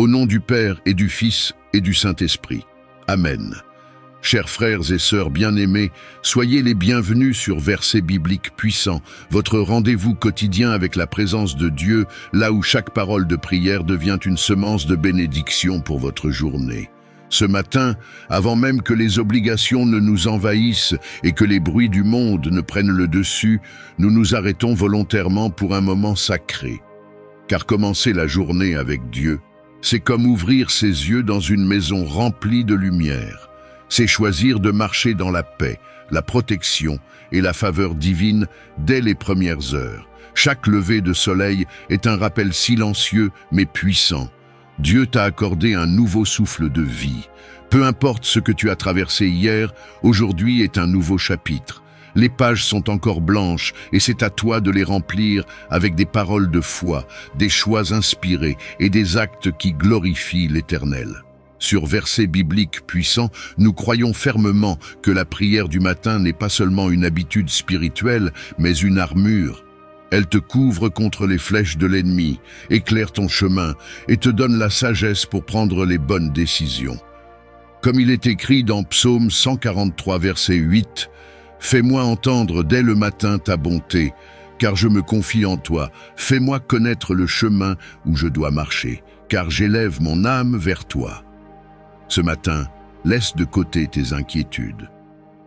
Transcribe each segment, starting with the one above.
Au nom du Père et du Fils et du Saint-Esprit. Amen. Chers frères et sœurs bien-aimés, soyez les bienvenus sur Versets bibliques puissants, votre rendez-vous quotidien avec la présence de Dieu, là où chaque parole de prière devient une semence de bénédiction pour votre journée. Ce matin, avant même que les obligations ne nous envahissent et que les bruits du monde ne prennent le dessus, nous nous arrêtons volontairement pour un moment sacré. Car commencer la journée avec Dieu, c'est comme ouvrir ses yeux dans une maison remplie de lumière. C'est choisir de marcher dans la paix, la protection et la faveur divine dès les premières heures. Chaque lever de soleil est un rappel silencieux mais puissant. Dieu t'a accordé un nouveau souffle de vie. Peu importe ce que tu as traversé hier, aujourd'hui est un nouveau chapitre. Les pages sont encore blanches et c'est à toi de les remplir avec des paroles de foi, des choix inspirés et des actes qui glorifient l'Éternel. Sur Versets bibliques puissants, nous croyons fermement que la prière du matin n'est pas seulement une habitude spirituelle, mais une armure. Elle te couvre contre les flèches de l'ennemi, éclaire ton chemin et te donne la sagesse pour prendre les bonnes décisions. Comme il est écrit dans Psaume 143, verset 8, « Fais-moi entendre dès le matin ta bonté, car je me confie en toi. Fais-moi connaître le chemin où je dois marcher, car j'élève mon âme vers toi. » Ce matin, laisse de côté tes inquiétudes.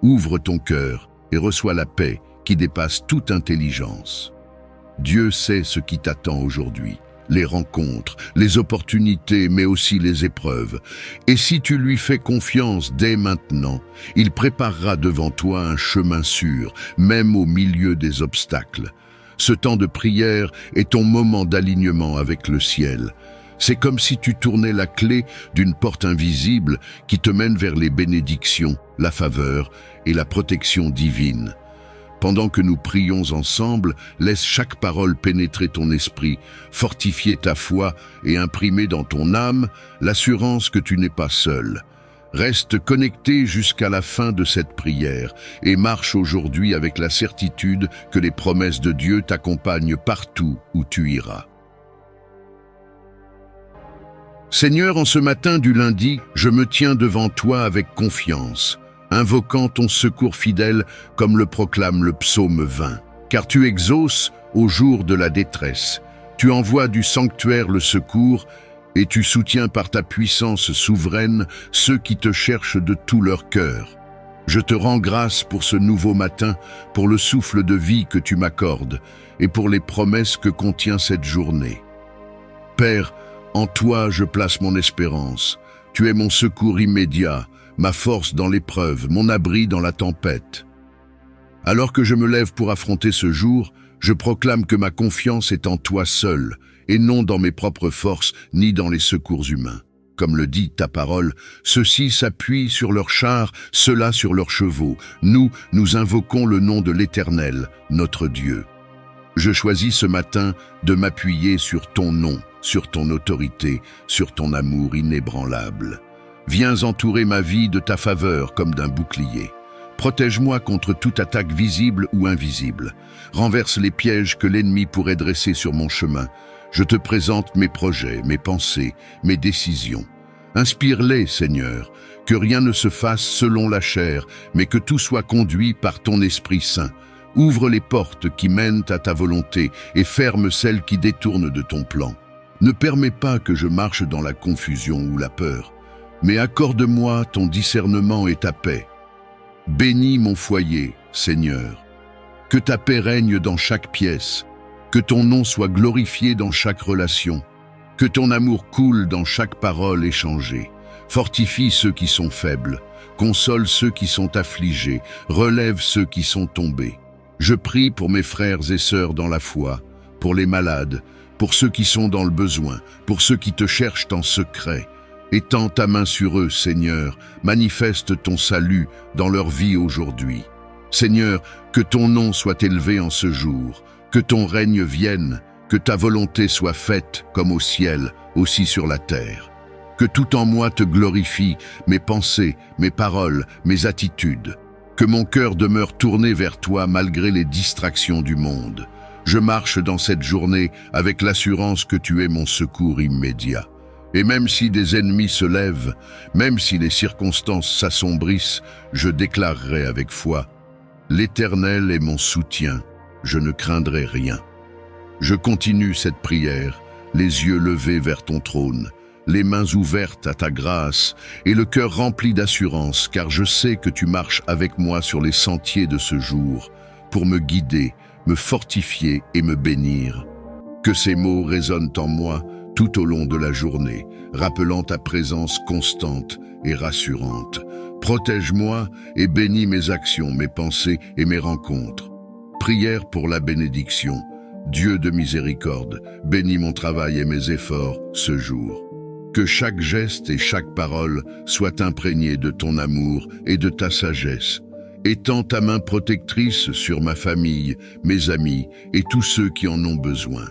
Ouvre ton cœur et reçois la paix qui dépasse toute intelligence. Dieu sait ce qui t'attend aujourd'hui, les rencontres, les opportunités, mais aussi les épreuves. Et si tu lui fais confiance dès maintenant, il préparera devant toi un chemin sûr, même au milieu des obstacles. Ce temps de prière est ton moment d'alignement avec le ciel. C'est comme si tu tournais la clé d'une porte invisible qui te mène vers les bénédictions, la faveur et la protection divine. Pendant que nous prions ensemble, laisse chaque parole pénétrer ton esprit, fortifier ta foi et imprimer dans ton âme l'assurance que tu n'es pas seul. Reste connecté jusqu'à la fin de cette prière et marche aujourd'hui avec la certitude que les promesses de Dieu t'accompagnent partout où tu iras. Seigneur, en ce matin du lundi, je me tiens devant toi avec confiance, invoquant ton secours fidèle comme le proclame le psaume 20. Car tu exauces au jour de la détresse, tu envoies du sanctuaire le secours et tu soutiens par ta puissance souveraine ceux qui te cherchent de tout leur cœur. Je te rends grâce pour ce nouveau matin, pour le souffle de vie que tu m'accordes et pour les promesses que contient cette journée. Père, en toi je place mon espérance. Tu es mon secours immédiat, ma force dans l'épreuve, mon abri dans la tempête. Alors que je me lève pour affronter ce jour, je proclame que ma confiance est en toi seul, et non dans mes propres forces, ni dans les secours humains. Comme le dit ta parole, ceux-ci s'appuient sur leurs chars, ceux-là sur leurs chevaux. Nous invoquons le nom de l'Éternel, notre Dieu. Je choisis ce matin de m'appuyer sur ton nom, sur ton autorité, sur ton amour inébranlable. Viens entourer ma vie de ta faveur comme d'un bouclier. Protège-moi contre toute attaque visible ou invisible. Renverse les pièges que l'ennemi pourrait dresser sur mon chemin. Je te présente mes projets, mes pensées, mes décisions. Inspire-les, Seigneur, que rien ne se fasse selon la chair, mais que tout soit conduit par ton Esprit Saint. Ouvre les portes qui mènent à ta volonté et ferme celles qui détournent de ton plan. Ne permets pas que je marche dans la confusion ou la peur, mais accorde-moi ton discernement et ta paix. Bénis mon foyer, Seigneur. Que ta paix règne dans chaque pièce, que ton nom soit glorifié dans chaque relation, que ton amour coule dans chaque parole échangée. Fortifie ceux qui sont faibles, console ceux qui sont affligés, relève ceux qui sont tombés. Je prie pour mes frères et sœurs dans la foi, pour les malades, pour ceux qui sont dans le besoin, pour ceux qui te cherchent en secret. Étends ta main sur eux, Seigneur, manifeste ton salut dans leur vie aujourd'hui. Seigneur, que ton nom soit élevé en ce jour, que ton règne vienne, que ta volonté soit faite comme au ciel, aussi sur la terre. Que tout en moi te glorifie, mes pensées, mes paroles, mes attitudes. Que mon cœur demeure tourné vers toi malgré les distractions du monde. Je marche dans cette journée avec l'assurance que tu es mon secours immédiat. Et même si des ennemis se lèvent, même si les circonstances s'assombrissent, je déclarerai avec foi, l'Éternel est mon soutien, je ne craindrai rien. Je continue cette prière, les yeux levés vers ton trône, les mains ouvertes à ta grâce et le cœur rempli d'assurance, car je sais que tu marches avec moi sur les sentiers de ce jour, pour me guider, me fortifier et me bénir. Que ces mots résonnent en moi tout au long de la journée, rappelant ta présence constante et rassurante. Protège-moi et bénis mes actions, mes pensées et mes rencontres. Prière pour la bénédiction. Dieu de miséricorde, bénis mon travail et mes efforts ce jour. Que chaque geste et chaque parole soient imprégnés de ton amour et de ta sagesse. Étends ta main protectrice sur ma famille, mes amis et tous ceux qui en ont besoin.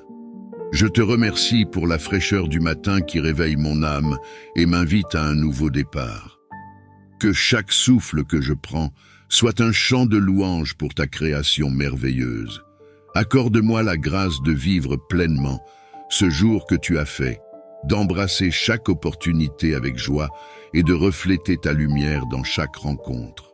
Je te remercie pour la fraîcheur du matin qui réveille mon âme et m'invite à un nouveau départ. Que chaque souffle que je prends soit un chant de louange pour ta création merveilleuse. Accorde-moi la grâce de vivre pleinement ce jour que tu as fait, d'embrasser chaque opportunité avec joie et de refléter ta lumière dans chaque rencontre.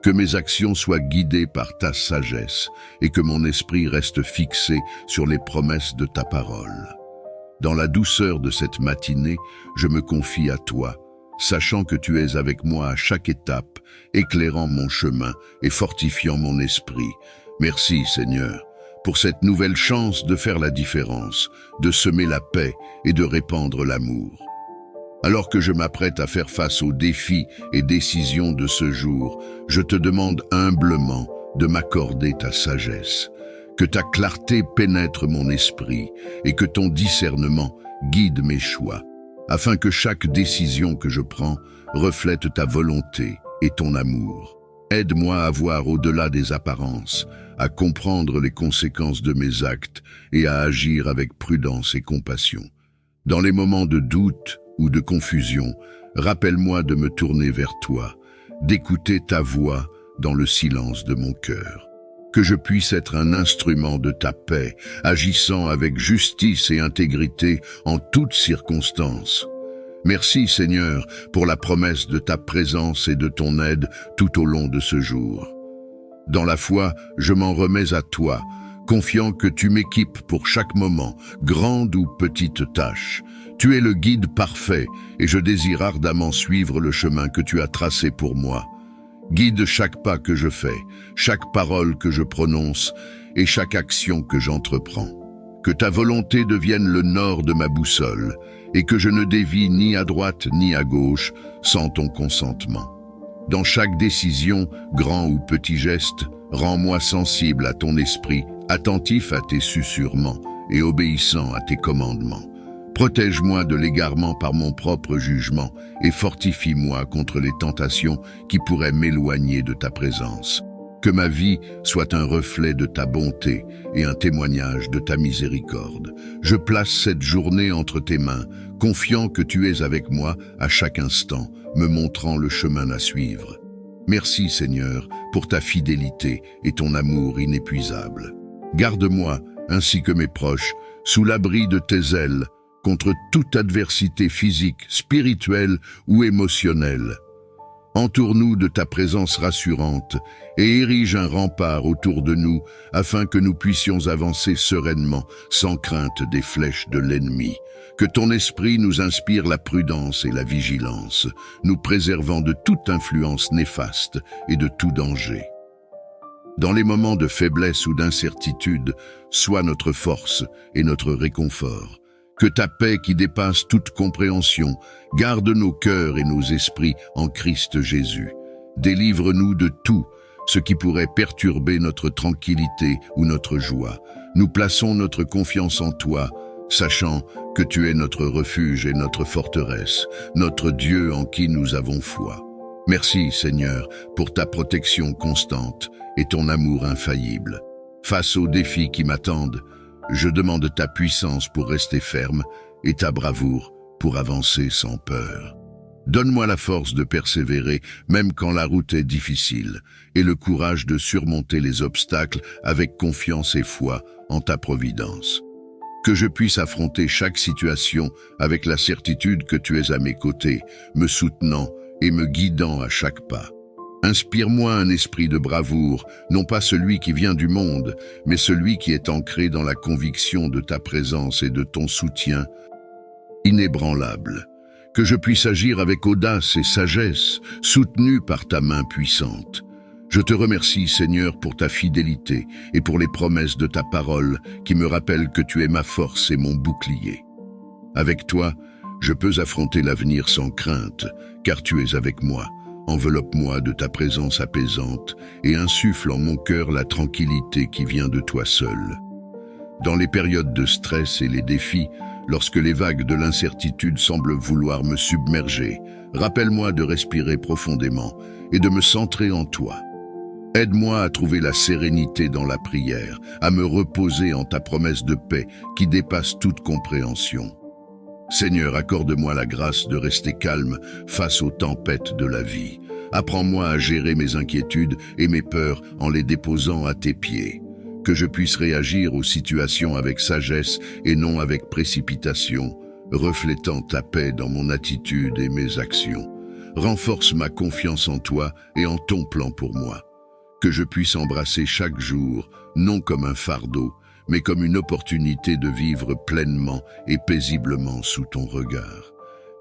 Que mes actions soient guidées par ta sagesse et que mon esprit reste fixé sur les promesses de ta parole. Dans la douceur de cette matinée, je me confie à toi, sachant que tu es avec moi à chaque étape, éclairant mon chemin et fortifiant mon esprit. Merci Seigneur, pour cette nouvelle chance de faire la différence, de semer la paix et de répandre l'amour. Alors que je m'apprête à faire face aux défis et décisions de ce jour, je te demande humblement de m'accorder ta sagesse, que ta clarté pénètre mon esprit et que ton discernement guide mes choix, afin que chaque décision que je prends reflète ta volonté et ton amour. Aide-moi à voir au-delà des apparences, à comprendre les conséquences de mes actes et à agir avec prudence et compassion. Dans les moments de doute ou de confusion, rappelle-moi de me tourner vers toi, d'écouter ta voix dans le silence de mon cœur. Que je puisse être un instrument de ta paix, agissant avec justice et intégrité en toutes circonstances. Merci Seigneur pour la promesse de ta présence et de ton aide tout au long de ce jour. Dans la foi, je m'en remets à toi, confiant que tu m'équipes pour chaque moment, grande ou petite tâche. Tu es le guide parfait et je désire ardemment suivre le chemin que tu as tracé pour moi. Guide chaque pas que je fais, chaque parole que je prononce et chaque action que j'entreprends. Que ta volonté devienne le nord de ma boussole et que je ne dévie ni à droite ni à gauche sans ton consentement. Dans chaque décision, grand ou petit geste, rends-moi sensible à ton esprit, attentif à tes susurrements et obéissant à tes commandements. Protège-moi de l'égarement par mon propre jugement et fortifie-moi contre les tentations qui pourraient m'éloigner de ta présence. Que ma vie soit un reflet de ta bonté et un témoignage de ta miséricorde. Je place cette journée entre tes mains, confiant que tu es avec moi à chaque instant, me montrant le chemin à suivre. Merci Seigneur pour ta fidélité et ton amour inépuisable. Garde-moi, ainsi que mes proches, sous l'abri de tes ailes, contre toute adversité physique, spirituelle ou émotionnelle. Entoure-nous de ta présence rassurante et érige un rempart autour de nous afin que nous puissions avancer sereinement, sans crainte des flèches de l'ennemi. Que ton esprit nous inspire la prudence et la vigilance, nous préservant de toute influence néfaste et de tout danger. Dans les moments de faiblesse ou d'incertitude, sois notre force et notre réconfort. Que ta paix qui dépasse toute compréhension garde nos cœurs et nos esprits en Christ Jésus. Délivre-nous de tout ce qui pourrait perturber notre tranquillité ou notre joie. Nous plaçons notre confiance en toi, sachant que tu es notre refuge et notre forteresse, notre Dieu en qui nous avons foi. Merci Seigneur pour ta protection constante et ton amour infaillible. Face aux défis qui m'attendent, je demande ta puissance pour rester ferme et ta bravoure pour avancer sans peur. Donne-moi la force de persévérer même quand la route est difficile et le courage de surmonter les obstacles avec confiance et foi en ta providence. Que je puisse affronter chaque situation avec la certitude que tu es à mes côtés, me soutenant et me guidant à chaque pas. Inspire-moi un esprit de bravoure, non pas celui qui vient du monde, mais celui qui est ancré dans la conviction de ta présence et de ton soutien inébranlable. Que je puisse agir avec audace et sagesse, soutenu par ta main puissante. Je te remercie, Seigneur, pour ta fidélité et pour les promesses de ta parole qui me rappellent que tu es ma force et mon bouclier. Avec toi, je peux affronter l'avenir sans crainte, car tu es avec moi. Enveloppe-moi de ta présence apaisante et insuffle en mon cœur la tranquillité qui vient de toi seul. Dans les périodes de stress et les défis, lorsque les vagues de l'incertitude semblent vouloir me submerger, rappelle-moi de respirer profondément et de me centrer en toi. Aide-moi à trouver la sérénité dans la prière, à me reposer en ta promesse de paix qui dépasse toute compréhension. Seigneur, accorde-moi la grâce de rester calme face aux tempêtes de la vie. Apprends-moi à gérer mes inquiétudes et mes peurs en les déposant à tes pieds. Que je puisse réagir aux situations avec sagesse et non avec précipitation, reflétant ta paix dans mon attitude et mes actions. Renforce ma confiance en toi et en ton plan pour moi. Que je puisse embrasser chaque jour, non comme un fardeau, mais comme une opportunité de vivre pleinement et paisiblement sous ton regard.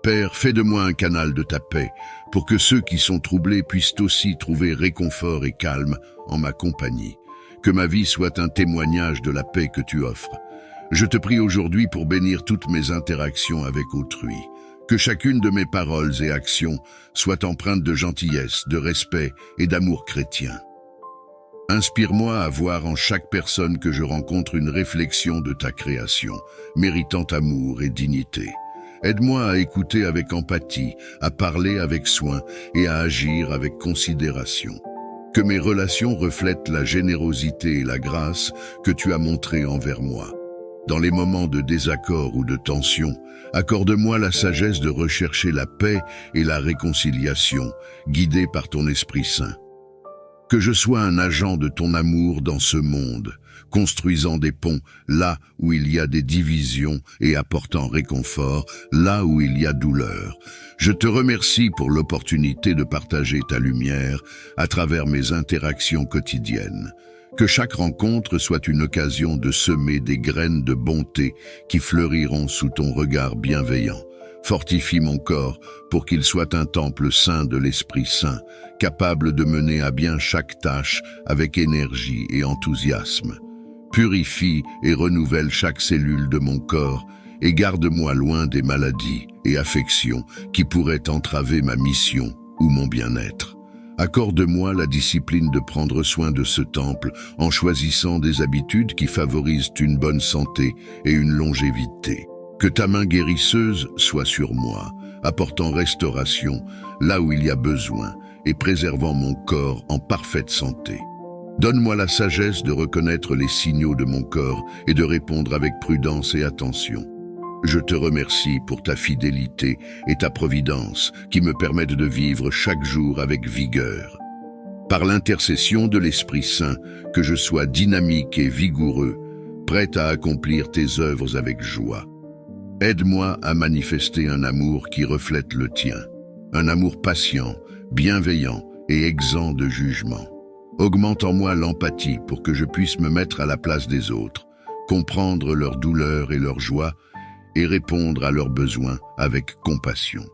Père, fais de moi un canal de ta paix, pour que ceux qui sont troublés puissent aussi trouver réconfort et calme en ma compagnie. Que ma vie soit un témoignage de la paix que tu offres. Je te prie aujourd'hui pour bénir toutes mes interactions avec autrui. Que chacune de mes paroles et actions soit empreinte de gentillesse, de respect et d'amour chrétien. Inspire-moi à voir en chaque personne que je rencontre une réflexion de ta création, méritant amour et dignité. Aide-moi à écouter avec empathie, à parler avec soin et à agir avec considération. Que mes relations reflètent la générosité et la grâce que tu as montrées envers moi. Dans les moments de désaccord ou de tension, accorde-moi la sagesse de rechercher la paix et la réconciliation, guidée par ton Esprit Saint. Que je sois un agent de ton amour dans ce monde, construisant des ponts là où il y a des divisions et apportant réconfort là où il y a douleur. Je te remercie pour l'opportunité de partager ta lumière à travers mes interactions quotidiennes. Que chaque rencontre soit une occasion de semer des graines de bonté qui fleuriront sous ton regard bienveillant. Fortifie mon corps pour qu'il soit un temple saint de l'Esprit Saint, capable de mener à bien chaque tâche avec énergie et enthousiasme. Purifie et renouvelle chaque cellule de mon corps et garde-moi loin des maladies et affections qui pourraient entraver ma mission ou mon bien-être. Accorde-moi la discipline de prendre soin de ce temple en choisissant des habitudes qui favorisent une bonne santé et une longévité. Que ta main guérisseuse soit sur moi, apportant restauration là où il y a besoin et préservant mon corps en parfaite santé. Donne-moi la sagesse de reconnaître les signaux de mon corps et de répondre avec prudence et attention. Je te remercie pour ta fidélité et ta providence qui me permettent de vivre chaque jour avec vigueur. Par l'intercession de l'Esprit Saint, que je sois dynamique et vigoureux, prêt à accomplir tes œuvres avec joie. Aide-moi à manifester un amour qui reflète le tien, un amour patient, bienveillant et exempt de jugement. Augmente en moi l'empathie pour que je puisse me mettre à la place des autres, comprendre leurs douleurs et leurs joies et répondre à leurs besoins avec compassion.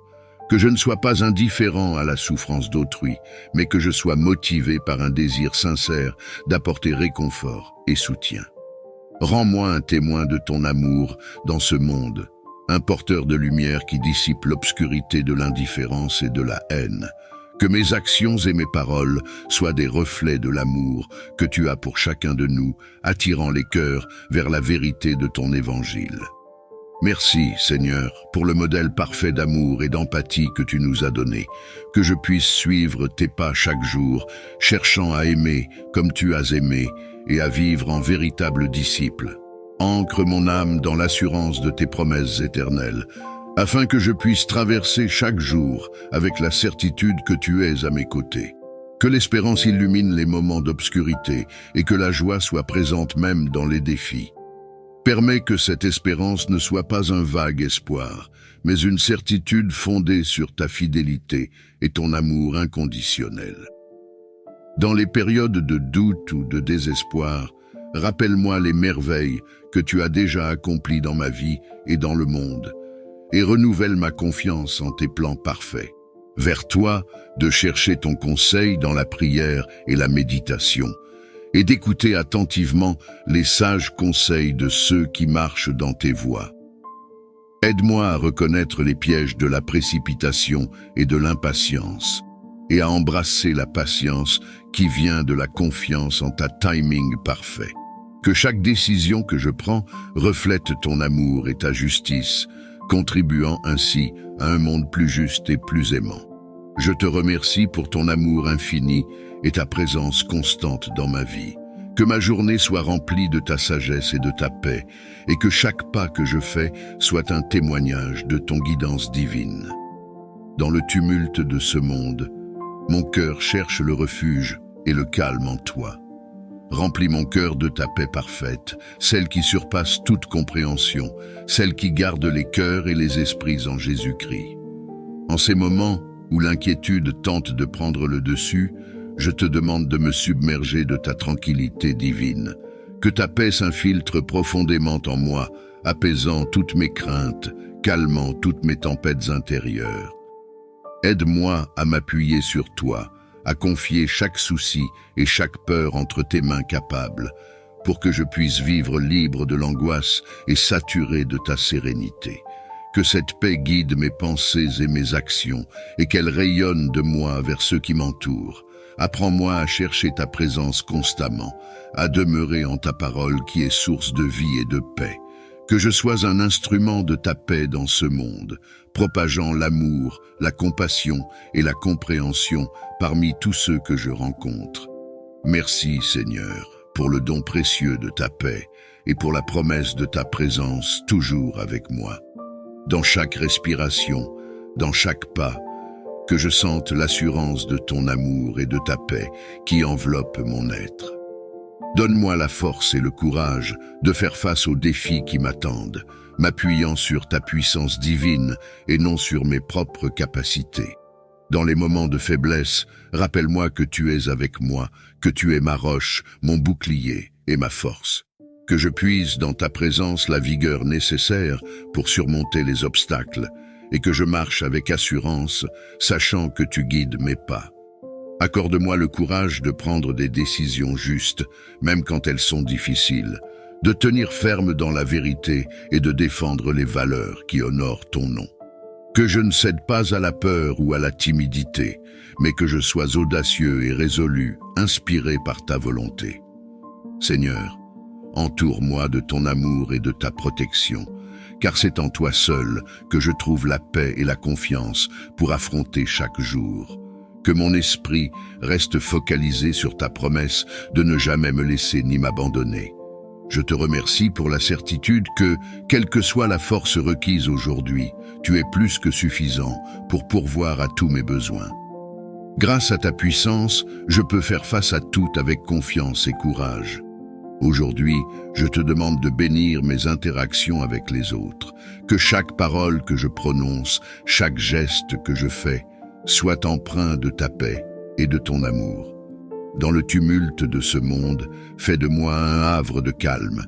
Que je ne sois pas indifférent à la souffrance d'autrui, mais que je sois motivé par un désir sincère d'apporter réconfort et soutien. Rends-moi un témoin de ton amour dans ce monde, un porteur de lumière qui dissipe l'obscurité de l'indifférence et de la haine. Que mes actions et mes paroles soient des reflets de l'amour que tu as pour chacun de nous, attirant les cœurs vers la vérité de ton évangile. Merci, Seigneur, pour le modèle parfait d'amour et d'empathie que tu nous as donné, que je puisse suivre tes pas chaque jour, cherchant à aimer comme tu as aimé et à vivre en véritable disciple. Ancre mon âme dans l'assurance de tes promesses éternelles, afin que je puisse traverser chaque jour avec la certitude que tu es à mes côtés. Que l'espérance illumine les moments d'obscurité et que la joie soit présente même dans les défis. Permets que cette espérance ne soit pas un vague espoir, mais une certitude fondée sur ta fidélité et ton amour inconditionnel. Dans les périodes de doute ou de désespoir, rappelle-moi les merveilles que tu as déjà accomplies dans ma vie et dans le monde, et renouvelle ma confiance en tes plans parfaits. Vers toi, de chercher ton conseil dans la prière et la méditation, et d'écouter attentivement les sages conseils de ceux qui marchent dans tes voies. Aide-moi à reconnaître les pièges de la précipitation et de l'impatience, et à embrasser la patience qui vient de la confiance en ta timing parfait. Que chaque décision que je prends reflète ton amour et ta justice, contribuant ainsi à un monde plus juste et plus aimant. Je te remercie pour ton amour infini et ta présence constante dans ma vie. Que ma journée soit remplie de ta sagesse et de ta paix, et que chaque pas que je fais soit un témoignage de ton guidance divine. Dans le tumulte de ce monde, mon cœur cherche le refuge et le calme en toi. Remplis mon cœur de ta paix parfaite, celle qui surpasse toute compréhension, celle qui garde les cœurs et les esprits en Jésus-Christ. En ces moments où l'inquiétude tente de prendre le dessus, je te demande de me submerger de ta tranquillité divine. Que ta paix s'infiltre profondément en moi, apaisant toutes mes craintes, calmant toutes mes tempêtes intérieures. Aide-moi à m'appuyer sur toi, à confier chaque souci et chaque peur entre tes mains capables, pour que je puisse vivre libre de l'angoisse et saturé de ta sérénité. Que cette paix guide mes pensées et mes actions, et qu'elle rayonne de moi vers ceux qui m'entourent. Apprends-moi à chercher ta présence constamment, à demeurer en ta parole qui est source de vie et de paix. Que je sois un instrument de ta paix dans ce monde, propageant l'amour, la compassion et la compréhension parmi tous ceux que je rencontre. Merci, Seigneur, pour le don précieux de ta paix et pour la promesse de ta présence toujours avec moi. Dans chaque respiration, dans chaque pas, que je sente l'assurance de ton amour et de ta paix qui enveloppe mon être. Donne-moi la force et le courage de faire face aux défis qui m'attendent, m'appuyant sur ta puissance divine et non sur mes propres capacités. Dans les moments de faiblesse, rappelle-moi que tu es avec moi, que tu es ma roche, mon bouclier et ma force. Que je puise dans ta présence la vigueur nécessaire pour surmonter les obstacles et que je marche avec assurance, sachant que tu guides mes pas. Accorde-moi le courage de prendre des décisions justes, même quand elles sont difficiles, de tenir ferme dans la vérité et de défendre les valeurs qui honorent ton nom. Que je ne cède pas à la peur ou à la timidité, mais que je sois audacieux et résolu, inspiré par ta volonté. Seigneur, entoure-moi de ton amour et de ta protection, car c'est en toi seul que je trouve la paix et la confiance pour affronter chaque jour. Que mon esprit reste focalisé sur ta promesse de ne jamais me laisser ni m'abandonner. Je te remercie pour la certitude que, quelle que soit la force requise aujourd'hui, tu es plus que suffisant pour pourvoir à tous mes besoins. Grâce à ta puissance, je peux faire face à tout avec confiance et courage. Aujourd'hui, je te demande de bénir mes interactions avec les autres, que chaque parole que je prononce, chaque geste que je fais, soit empreint de ta paix et de ton amour. Dans le tumulte de ce monde, fais de moi un havre de calme,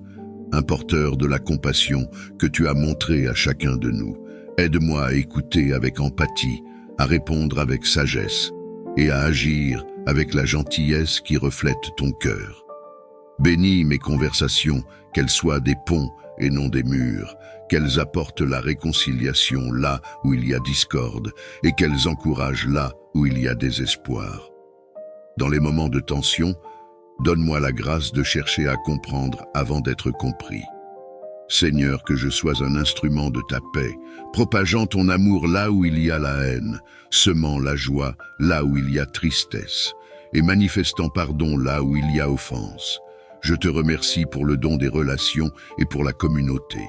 un porteur de la compassion que tu as montré à chacun de nous. Aide-moi à écouter avec empathie, à répondre avec sagesse et à agir avec la gentillesse qui reflète ton cœur. Bénis mes conversations, qu'elles soient des ponts et non des murs, qu'elles apportent la réconciliation là où il y a discorde et qu'elles encouragent là où il y a désespoir. Dans les moments de tension, donne-moi la grâce de chercher à comprendre avant d'être compris. Seigneur, que je sois un instrument de ta paix, propageant ton amour là où il y a la haine, semant la joie là où il y a tristesse, et manifestant pardon là où il y a offense. Je te remercie pour le don des relations et pour la communauté.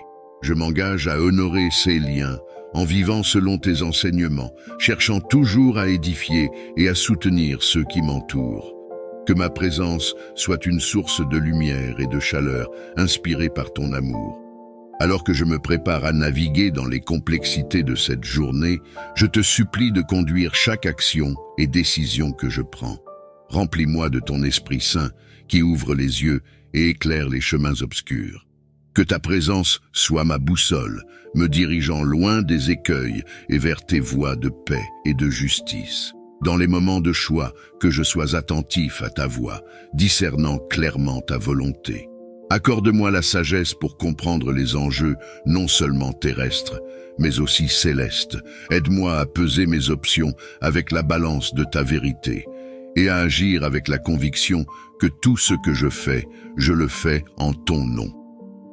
Je m'engage à honorer ces liens en vivant selon tes enseignements, cherchant toujours à édifier et à soutenir ceux qui m'entourent. Que ma présence soit une source de lumière et de chaleur inspirée par ton amour. Alors que je me prépare à naviguer dans les complexités de cette journée, je te supplie de conduire chaque action et décision que je prends. Remplis-moi de ton Esprit Saint qui ouvre les yeux et éclaire les chemins obscurs. Que ta présence soit ma boussole, me dirigeant loin des écueils et vers tes voies de paix et de justice. Dans les moments de choix, que je sois attentif à ta voix, discernant clairement ta volonté. Accorde-moi la sagesse pour comprendre les enjeux non seulement terrestres, mais aussi célestes. Aide-moi à peser mes options avec la balance de ta vérité et à agir avec la conviction que tout ce que je le fais en ton nom.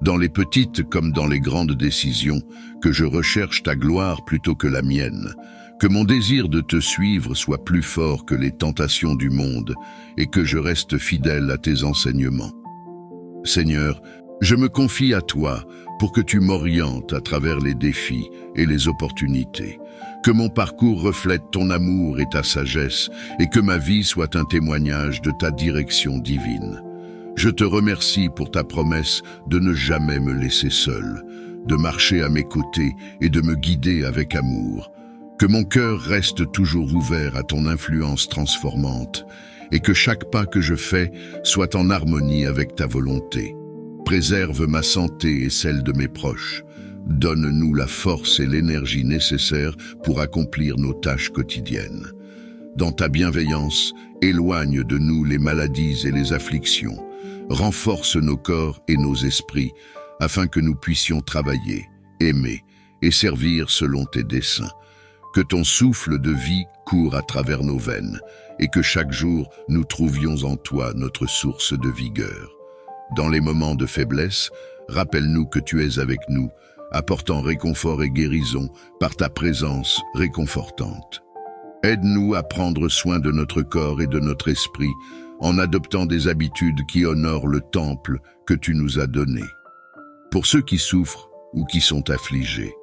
Dans les petites comme dans les grandes décisions, que je recherche ta gloire plutôt que la mienne, que mon désir de te suivre soit plus fort que les tentations du monde et que je reste fidèle à tes enseignements. Seigneur, je me confie à toi pour que tu m'orientes à travers les défis et les opportunités, que mon parcours reflète ton amour et ta sagesse et que ma vie soit un témoignage de ta direction divine. Je te remercie pour ta promesse de ne jamais me laisser seul, de marcher à mes côtés et de me guider avec amour. Que mon cœur reste toujours ouvert à ton influence transformante et que chaque pas que je fais soit en harmonie avec ta volonté. Préserve ma santé et celle de mes proches. Donne-nous la force et l'énergie nécessaires pour accomplir nos tâches quotidiennes. Dans ta bienveillance, éloigne de nous les maladies et les afflictions. Renforce nos corps et nos esprits afin que nous puissions travailler, aimer et servir selon tes desseins. Que ton souffle de vie court à travers nos veines et que chaque jour nous trouvions en toi notre source de vigueur. Dans les moments de faiblesse, rappelle-nous que tu es avec nous, apportant réconfort et guérison par ta présence réconfortante. Aide-nous à prendre soin de notre corps et de notre esprit en adoptant des habitudes qui honorent le temple que tu nous as donné. Pour ceux qui souffrent ou qui sont affligés,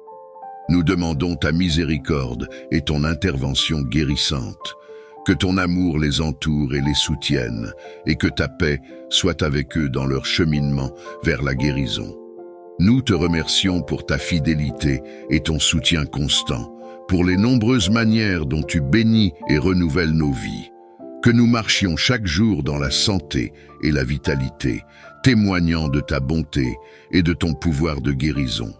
nous demandons ta miséricorde et ton intervention guérissante. Que ton amour les entoure et les soutienne, et que ta paix soit avec eux dans leur cheminement vers la guérison. Nous te remercions pour ta fidélité et ton soutien constant, pour les nombreuses manières dont tu bénis et renouvelles nos vies. Que nous marchions chaque jour dans la santé et la vitalité, témoignant de ta bonté et de ton pouvoir de guérison.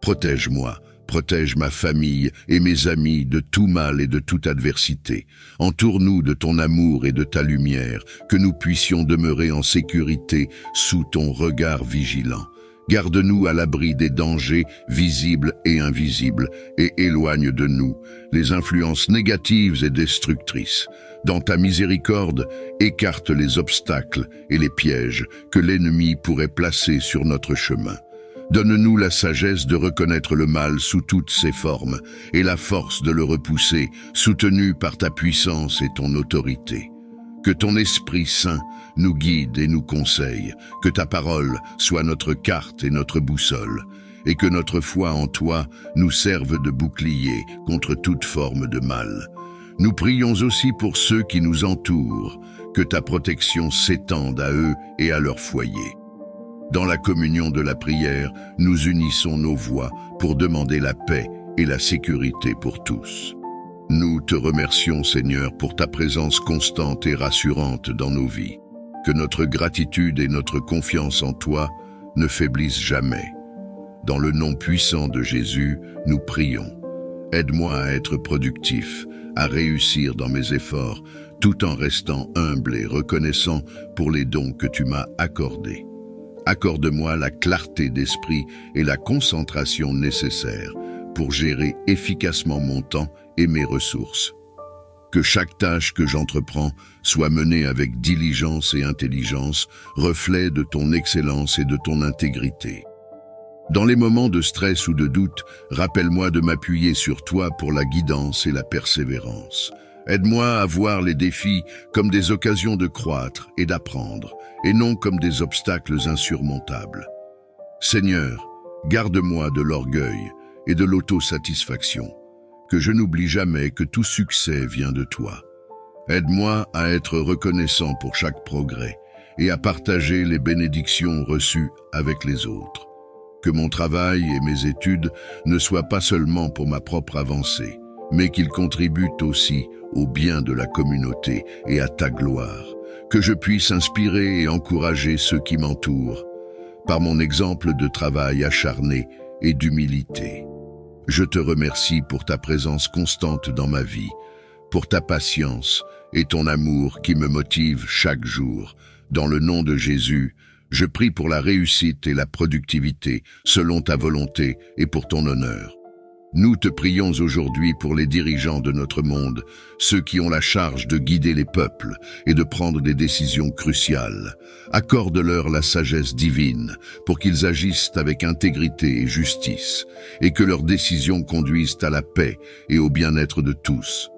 Protège-moi, protège ma famille et mes amis de tout mal et de toute adversité. Entoure-nous de ton amour et de ta lumière, que nous puissions demeurer en sécurité sous ton regard vigilant. Garde-nous à l'abri des dangers visibles et invisibles et éloigne de nous les influences négatives et destructrices. Dans ta miséricorde, écarte les obstacles et les pièges que l'ennemi pourrait placer sur notre chemin. Donne-nous la sagesse de reconnaître le mal sous toutes ses formes et la force de le repousser, soutenu par ta puissance et ton autorité. Que ton Esprit Saint nous guide et nous conseille, que ta parole soit notre carte et notre boussole, et que notre foi en toi nous serve de bouclier contre toute forme de mal. Nous prions aussi pour ceux qui nous entourent, que ta protection s'étende à eux et à leur foyer. Dans la communion de la prière, nous unissons nos voix pour demander la paix et la sécurité pour tous. Nous te remercions, Seigneur, pour ta présence constante et rassurante dans nos vies. Que notre gratitude et notre confiance en toi ne faiblissent jamais. Dans le nom puissant de Jésus, nous prions. Aide-moi à être productif, à réussir dans mes efforts, tout en restant humble et reconnaissant pour les dons que tu m'as accordés. Accorde-moi la clarté d'esprit et la concentration nécessaires pour gérer efficacement mon temps et mes ressources. Que chaque tâche que j'entreprends soit menée avec diligence et intelligence, reflet de ton excellence et de ton intégrité. Dans les moments de stress ou de doute, rappelle-moi de m'appuyer sur toi pour la guidance et la persévérance. Aide-moi à voir les défis comme des occasions de croître et d'apprendre, et non comme des obstacles insurmontables. Seigneur, garde-moi de l'orgueil et de l'autosatisfaction, que je n'oublie jamais que tout succès vient de toi. Aide-moi à être reconnaissant pour chaque progrès et à partager les bénédictions reçues avec les autres. Que mon travail et mes études ne soient pas seulement pour ma propre avancée, mais qu'ils contribuent aussi au bien de la communauté et à ta gloire. Que je puisse inspirer et encourager ceux qui m'entourent, par mon exemple de travail acharné et d'humilité. Je te remercie pour ta présence constante dans ma vie, pour ta patience et ton amour qui me motivent chaque jour. Dans le nom de Jésus, je prie pour la réussite et la productivité selon ta volonté et pour ton honneur. Nous te prions aujourd'hui pour les dirigeants de notre monde, ceux qui ont la charge de guider les peuples et de prendre des décisions cruciales. Accorde-leur la sagesse divine pour qu'ils agissent avec intégrité et justice, et que leurs décisions conduisent à la paix et au bien-être de tous.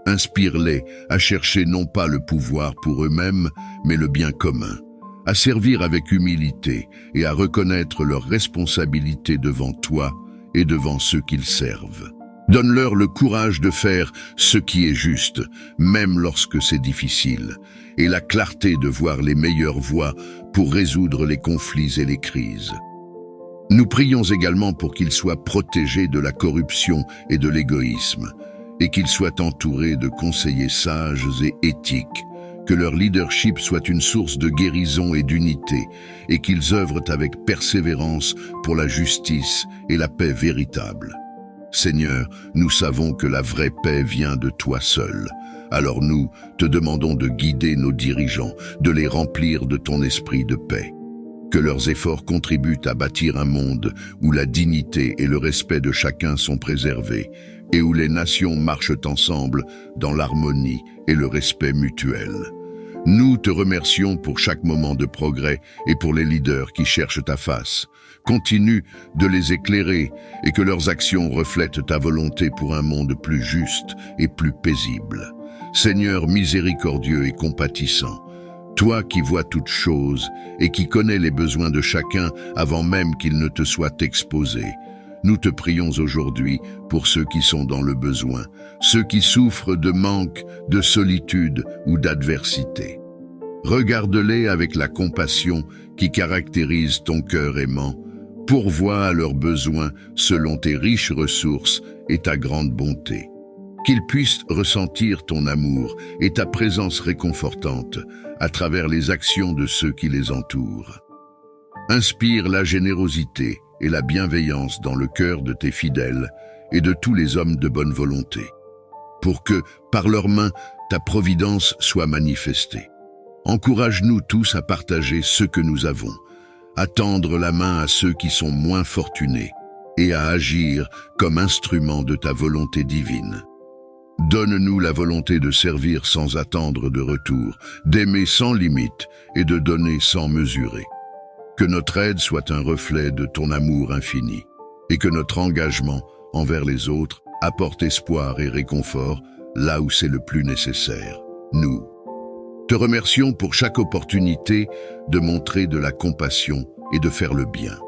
Inspire-les à chercher non pas le pouvoir pour eux-mêmes, mais le bien commun, à servir avec humilité et à reconnaître leurs responsabilités devant toi et devant ceux qu'ils servent. Donne-leur le courage de faire ce qui est juste, même lorsque c'est difficile, et la clarté de voir les meilleures voies pour résoudre les conflits et les crises. Nous prions également pour qu'ils soient protégés de la corruption et de l'égoïsme, et qu'ils soient entourés de conseillers sages et éthiques, que leur leadership soit une source de guérison et d'unité, et qu'ils œuvrent avec persévérance pour la justice et la paix véritable. Seigneur, nous savons que la vraie paix vient de toi seul. Alors nous te demandons de guider nos dirigeants, de les remplir de ton esprit de paix. Que leurs efforts contribuent à bâtir un monde où la dignité et le respect de chacun sont préservés, et où les nations marchent ensemble dans l'harmonie et le respect mutuel. Nous te remercions pour chaque moment de progrès et pour les leaders qui cherchent ta face. Continue de les éclairer et que leurs actions reflètent ta volonté pour un monde plus juste et plus paisible. Seigneur miséricordieux et compatissant, toi qui vois toutes choses et qui connais les besoins de chacun avant même qu'ils ne te soient exposés, nous te prions aujourd'hui pour ceux qui sont dans le besoin, ceux qui souffrent de manque, de solitude ou d'adversité. Regarde-les avec la compassion qui caractérise ton cœur aimant. Pourvois à leurs besoins selon tes riches ressources et ta grande bonté. Qu'ils puissent ressentir ton amour et ta présence réconfortante à travers les actions de ceux qui les entourent. Inspire la générosité et la bienveillance dans le cœur de tes fidèles et de tous les hommes de bonne volonté, pour que, par leurs mains, ta providence soit manifestée. Encourage-nous tous à partager ce que nous avons, à tendre la main à ceux qui sont moins fortunés et à agir comme instruments de ta volonté divine. Donne-nous la volonté de servir sans attendre de retour, d'aimer sans limite et de donner sans mesurer. Que notre aide soit un reflet de ton amour infini et que notre engagement envers les autres apporte espoir et réconfort là où c'est le plus nécessaire. Nous te remercions pour chaque opportunité de montrer de la compassion et de faire le bien.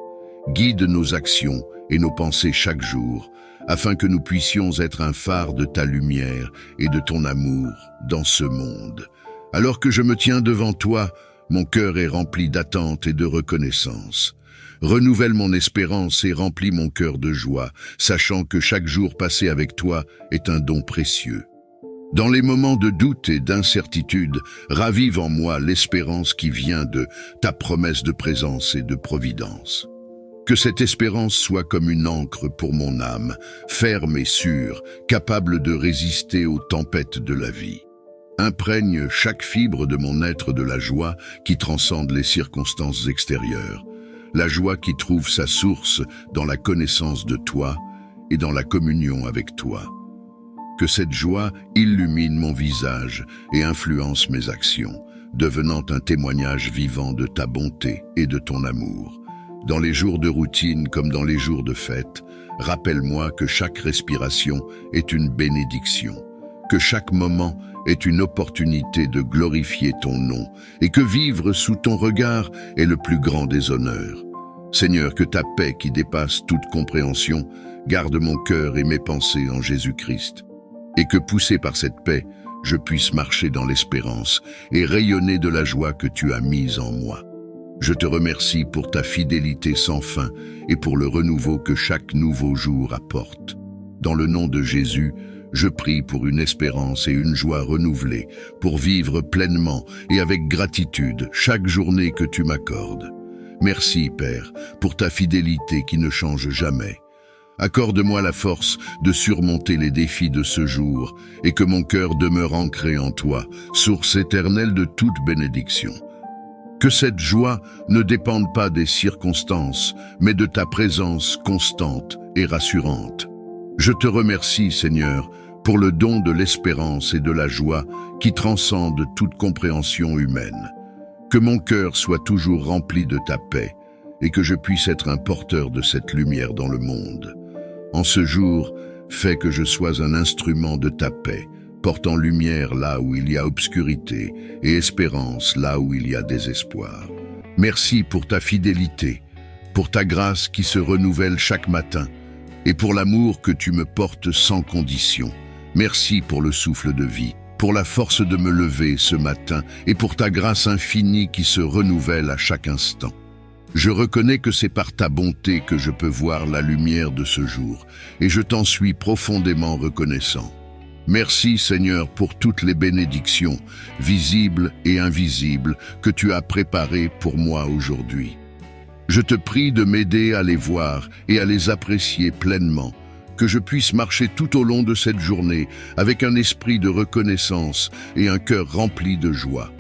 Guide nos actions et nos pensées chaque jour, afin que nous puissions être un phare de ta lumière et de ton amour dans ce monde. Alors que je me tiens devant toi, mon cœur est rempli d'attente et de reconnaissance. Renouvelle mon espérance et remplis mon cœur de joie, sachant que chaque jour passé avec toi est un don précieux. Dans les moments de doute et d'incertitude, ravive en moi l'espérance qui vient de ta promesse de présence et de providence. Que cette espérance soit comme une ancre pour mon âme, ferme et sûre, capable de résister aux tempêtes de la vie. Imprègne chaque fibre de mon être de la joie qui transcende les circonstances extérieures, la joie qui trouve sa source dans la connaissance de toi et dans la communion avec toi. Que cette joie illumine mon visage et influence mes actions, devenant un témoignage vivant de ta bonté et de ton amour. Dans les jours de routine comme dans les jours de fête, rappelle-moi que chaque respiration est une bénédiction, que chaque moment est une opportunité de glorifier ton nom et que vivre sous ton regard est le plus grand des honneurs. Seigneur, que ta paix qui dépasse toute compréhension garde mon cœur et mes pensées en Jésus-Christ, et que poussé par cette paix, je puisse marcher dans l'espérance et rayonner de la joie que tu as mise en moi. Je te remercie pour ta fidélité sans fin et pour le renouveau que chaque nouveau jour apporte. Dans le nom de Jésus, je prie pour une espérance et une joie renouvelée, pour vivre pleinement et avec gratitude chaque journée que tu m'accordes. Merci, Père, pour ta fidélité qui ne change jamais. Accorde-moi la force de surmonter les défis de ce jour et que mon cœur demeure ancré en toi, source éternelle de toute bénédiction. Que cette joie ne dépende pas des circonstances, mais de ta présence constante et rassurante. Je te remercie, Seigneur, pour le don de l'espérance et de la joie qui transcendent toute compréhension humaine. Que mon cœur soit toujours rempli de ta paix et que je puisse être un porteur de cette lumière dans le monde. En ce jour, fais que je sois un instrument de ta paix, portant lumière là où il y a obscurité et espérance là où il y a désespoir. Merci pour ta fidélité, pour ta grâce qui se renouvelle chaque matin et pour l'amour que tu me portes sans condition. Merci pour le souffle de vie, pour la force de me lever ce matin et pour ta grâce infinie qui se renouvelle à chaque instant. Je reconnais que c'est par ta bonté que je peux voir la lumière de ce jour et je t'en suis profondément reconnaissant. Merci Seigneur pour toutes les bénédictions, visibles et invisibles, que tu as préparées pour moi aujourd'hui. Je te prie de m'aider à les voir et à les apprécier pleinement, que je puisse marcher tout au long de cette journée avec un esprit de reconnaissance et un cœur rempli de joie.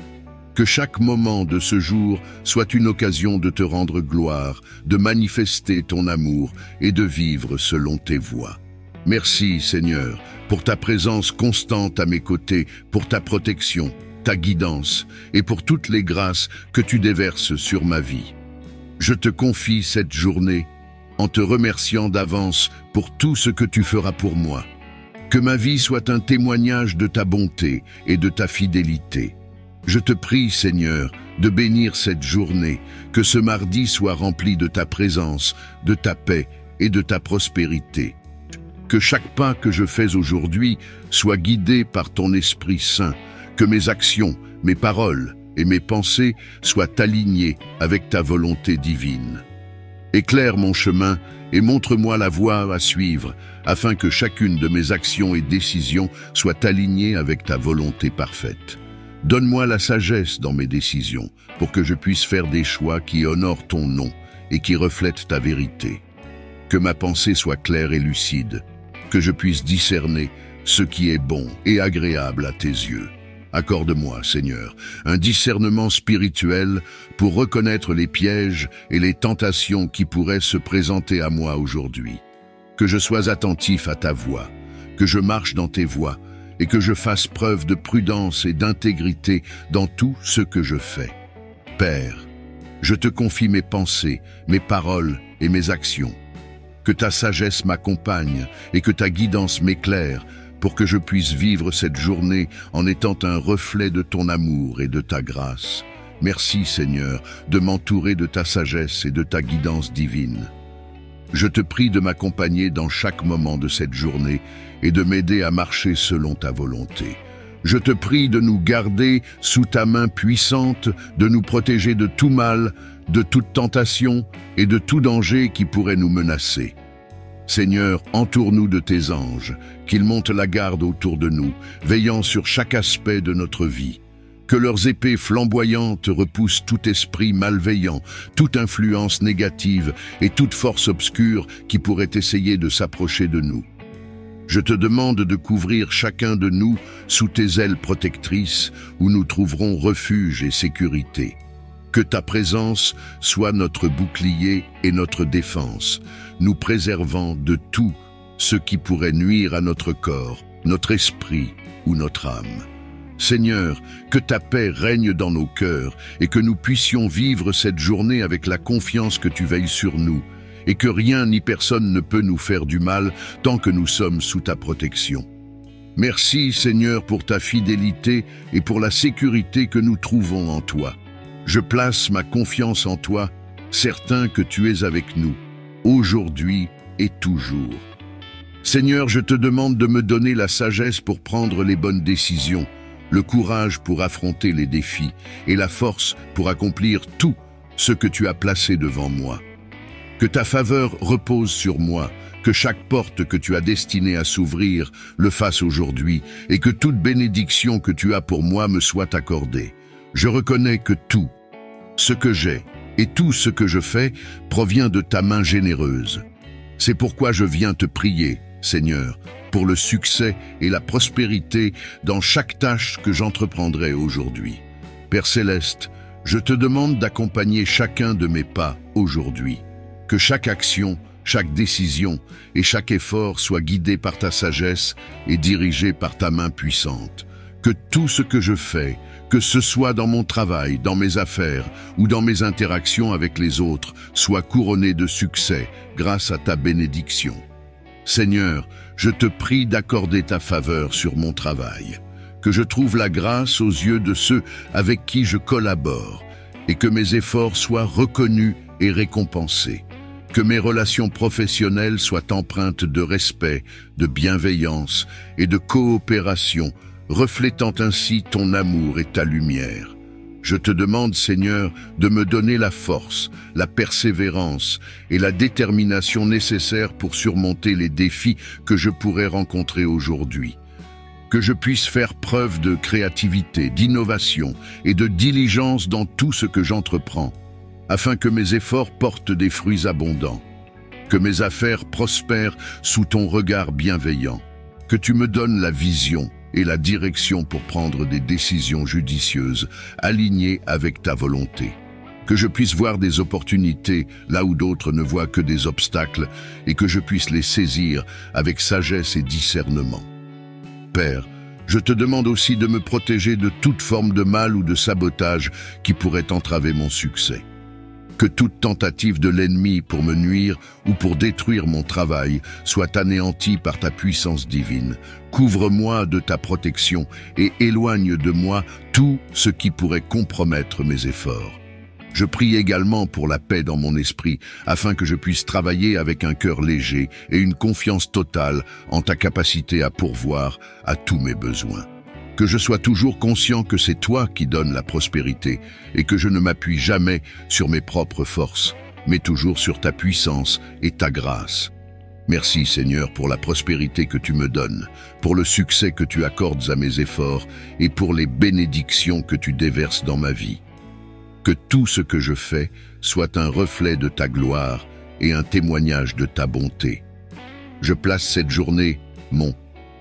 Que chaque moment de ce jour soit une occasion de te rendre gloire, de manifester ton amour et de vivre selon tes voies. Merci Seigneur pour ta présence constante à mes côtés, pour ta protection, ta guidance et pour toutes les grâces que tu déverses sur ma vie. Je te confie cette journée en te remerciant d'avance pour tout ce que tu feras pour moi. Que ma vie soit un témoignage de ta bonté et de ta fidélité. Je te prie, Seigneur, de bénir cette journée, que ce mardi soit rempli de ta présence, de ta paix et de ta prospérité. Que chaque pas que je fais aujourd'hui soit guidé par ton Esprit Saint, que mes actions, mes paroles et mes pensées soient alignées avec ta volonté divine. Éclaire mon chemin et montre-moi la voie à suivre, afin que chacune de mes actions et décisions soit alignée avec ta volonté parfaite. Donne-moi la sagesse dans mes décisions, pour que je puisse faire des choix qui honorent ton nom et qui reflètent ta vérité. Que ma pensée soit claire et lucide, que je puisse discerner ce qui est bon et agréable à tes yeux. Accorde-moi, Seigneur, un discernement spirituel pour reconnaître les pièges et les tentations qui pourraient se présenter à moi aujourd'hui. Que je sois attentif à ta voix, que je marche dans tes voies et que je fasse preuve de prudence et d'intégrité dans tout ce que je fais. Père, je te confie mes pensées, mes paroles et mes actions. Que ta sagesse m'accompagne et que ta guidance m'éclaire pour que je puisse vivre cette journée en étant un reflet de ton amour et de ta grâce. Merci Seigneur de m'entourer de ta sagesse et de ta guidance divine. Je te prie de m'accompagner dans chaque moment de cette journée et de m'aider à marcher selon ta volonté. Je te prie de nous garder sous ta main puissante, de nous protéger de tout mal, de toute tentation et de tout danger qui pourrait nous menacer. Seigneur, entoure-nous de tes anges, qu'ils montent la garde autour de nous, veillant sur chaque aspect de notre vie. Que leurs épées flamboyantes repoussent tout esprit malveillant, toute influence négative et toute force obscure qui pourrait essayer de s'approcher de nous. Je te demande de couvrir chacun de nous sous tes ailes protectrices où nous trouverons refuge et sécurité. Que ta présence soit notre bouclier et notre défense, nous préservant de tout ce qui pourrait nuire à notre corps, notre esprit ou notre âme. Seigneur, que ta paix règne dans nos cœurs et que nous puissions vivre cette journée avec la confiance que tu veilles sur nous et que rien ni personne ne peut nous faire du mal tant que nous sommes sous ta protection. Merci Seigneur pour ta fidélité et pour la sécurité que nous trouvons en toi. Je place ma confiance en toi, certain que tu es avec nous, aujourd'hui et toujours. Seigneur, je te demande de me donner la sagesse pour prendre les bonnes décisions, le courage pour affronter les défis et la force pour accomplir tout ce que tu as placé devant moi. Que ta faveur repose sur moi, que chaque porte que tu as destinée à s'ouvrir le fasse aujourd'hui, et que toute bénédiction que tu as pour moi me soit accordée. Je reconnais que tout ce que j'ai et tout ce que je fais provient de ta main généreuse. C'est pourquoi je viens te prier, Seigneur, pour le succès et la prospérité dans chaque tâche que j'entreprendrai aujourd'hui. Père Céleste, je te demande d'accompagner chacun de mes pas aujourd'hui. Que chaque action, chaque décision et chaque effort soit guidé par ta sagesse et dirigé par ta main puissante. Que tout ce que je fais, que ce soit dans mon travail, dans mes affaires ou dans mes interactions avec les autres, soit couronné de succès grâce à ta bénédiction. Seigneur, je te prie d'accorder ta faveur sur mon travail, que je trouve la grâce aux yeux de ceux avec qui je collabore et que mes efforts soient reconnus et récompensés. Que mes relations professionnelles soient empreintes de respect, de bienveillance et de coopération, reflétant ainsi ton amour et ta lumière. Je te demande, Seigneur, de me donner la force, la persévérance et la détermination nécessaires pour surmonter les défis que je pourrais rencontrer aujourd'hui. Que je puisse faire preuve de créativité, d'innovation et de diligence dans tout ce que j'entreprends, afin que mes efforts portent des fruits abondants. Que mes affaires prospèrent sous ton regard bienveillant. Que tu me donnes la vision et la direction pour prendre des décisions judicieuses, alignées avec ta volonté. Que je puisse voir des opportunités là où d'autres ne voient que des obstacles et que je puisse les saisir avec sagesse et discernement. Père, je te demande aussi de me protéger de toute forme de mal ou de sabotage qui pourrait entraver mon succès. Que toute tentative de l'ennemi pour me nuire ou pour détruire mon travail soit anéantie par ta puissance divine. Couvre-moi de ta protection et éloigne de moi tout ce qui pourrait compromettre mes efforts. Je prie également pour la paix dans mon esprit, afin que je puisse travailler avec un cœur léger et une confiance totale en ta capacité à pourvoir à tous mes besoins. Que je sois toujours conscient que c'est toi qui donnes la prospérité et que je ne m'appuie jamais sur mes propres forces, mais toujours sur ta puissance et ta grâce. Merci Seigneur pour la prospérité que tu me donnes, pour le succès que tu accordes à mes efforts et pour les bénédictions que tu déverses dans ma vie. Que tout ce que je fais soit un reflet de ta gloire et un témoignage de ta bonté. Je place cette journée,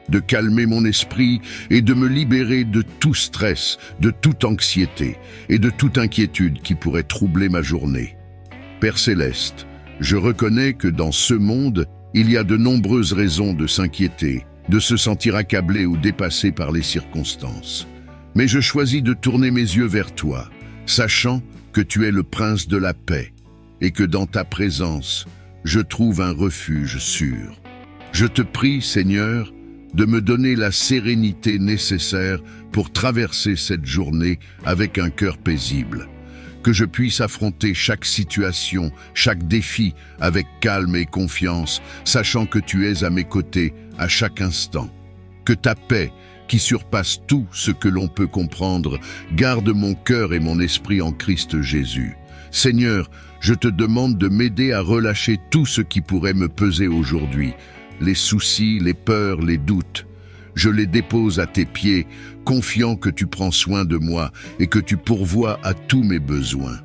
de calmer mon esprit et de me libérer de tout stress, de toute anxiété et de toute inquiétude qui pourrait troubler ma journée. Père Céleste, je reconnais que dans ce monde, il y a de nombreuses raisons de s'inquiéter, de se sentir accablé ou dépassé par les circonstances. Mais je choisis de tourner mes yeux vers toi, sachant que tu es le prince de la paix et que dans ta présence, je trouve un refuge sûr. Je te prie, Seigneur, de me donner la sérénité nécessaire pour traverser cette journée avec un cœur paisible. Que je puisse affronter chaque situation, chaque défi avec calme et confiance, sachant que tu es à mes côtés à chaque instant. Que ta paix, qui surpasse tout ce que l'on peut comprendre, garde mon cœur et mon esprit en Christ Jésus. Seigneur, je te demande de m'aider à relâcher tout ce qui pourrait me peser aujourd'hui, les soucis, les peurs, les doutes. Je les dépose à tes pieds, confiant que tu prends soin de moi et que tu pourvois à tous mes besoins.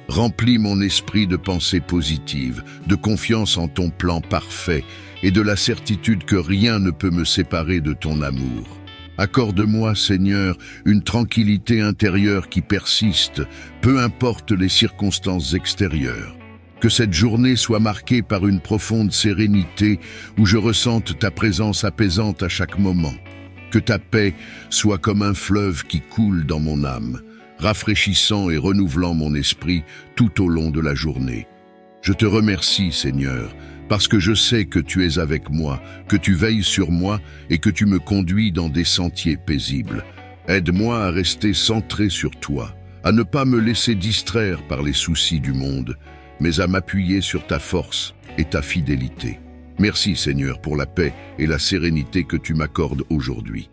Remplis mon esprit de pensées positives, de confiance en ton plan parfait et de la certitude que rien ne peut me séparer de ton amour. Accorde-moi, Seigneur, une tranquillité intérieure qui persiste, peu importe les circonstances extérieures. Que cette journée soit marquée par une profonde sérénité où je ressente ta présence apaisante à chaque moment. Que ta paix soit comme un fleuve qui coule dans mon âme, rafraîchissant et renouvelant mon esprit tout au long de la journée. Je te remercie, Seigneur, parce que je sais que tu es avec moi, que tu veilles sur moi et que tu me conduis dans des sentiers paisibles. Aide-moi à rester centré sur toi, à ne pas me laisser distraire par les soucis du monde, mais à m'appuyer sur ta force et ta fidélité. Merci Seigneur pour la paix et la sérénité que tu m'accordes aujourd'hui.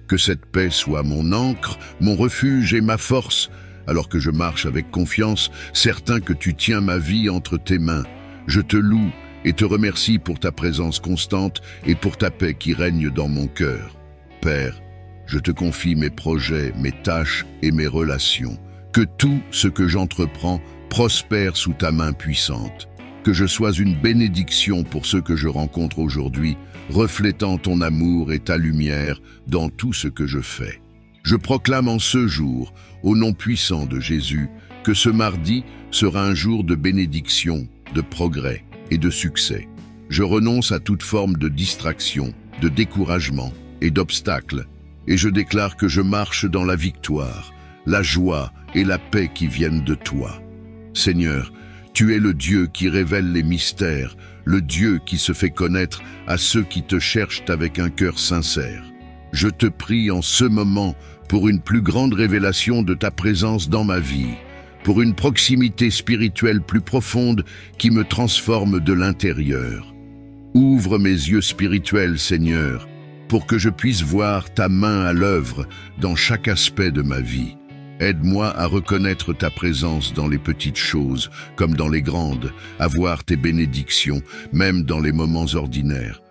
Que cette paix soit mon ancre, mon refuge et ma force, alors que je marche avec confiance, certain que tu tiens ma vie entre tes mains. Je te loue et te remercie pour ta présence constante et pour ta paix qui règne dans mon cœur. Père, je te confie mes projets, mes tâches et mes relations. Que tout ce que j'entreprends prospère sous ta main puissante. Que je sois une bénédiction pour ceux que je rencontre aujourd'hui, reflétant ton amour et ta lumière dans tout ce que je fais. Je proclame en ce jour, au nom puissant de Jésus, que ce mardi sera un jour de bénédiction, de progrès et de succès. Je renonce à toute forme de distraction, de découragement et d'obstacle, et je déclare que je marche dans la victoire, la joie et la paix qui viennent de toi. Seigneur, tu es le Dieu qui révèle les mystères, le Dieu qui se fait connaître à ceux qui te cherchent avec un cœur sincère. Je te prie en ce moment pour une plus grande révélation de ta présence dans ma vie, pour une proximité spirituelle plus profonde qui me transforme de l'intérieur. Ouvre mes yeux spirituels, Seigneur, pour que je puisse voir ta main à l'œuvre dans chaque aspect de ma vie. Aide-moi à reconnaître ta présence dans les petites choses comme dans les grandes, à voir tes bénédictions, même dans les moments ordinaires.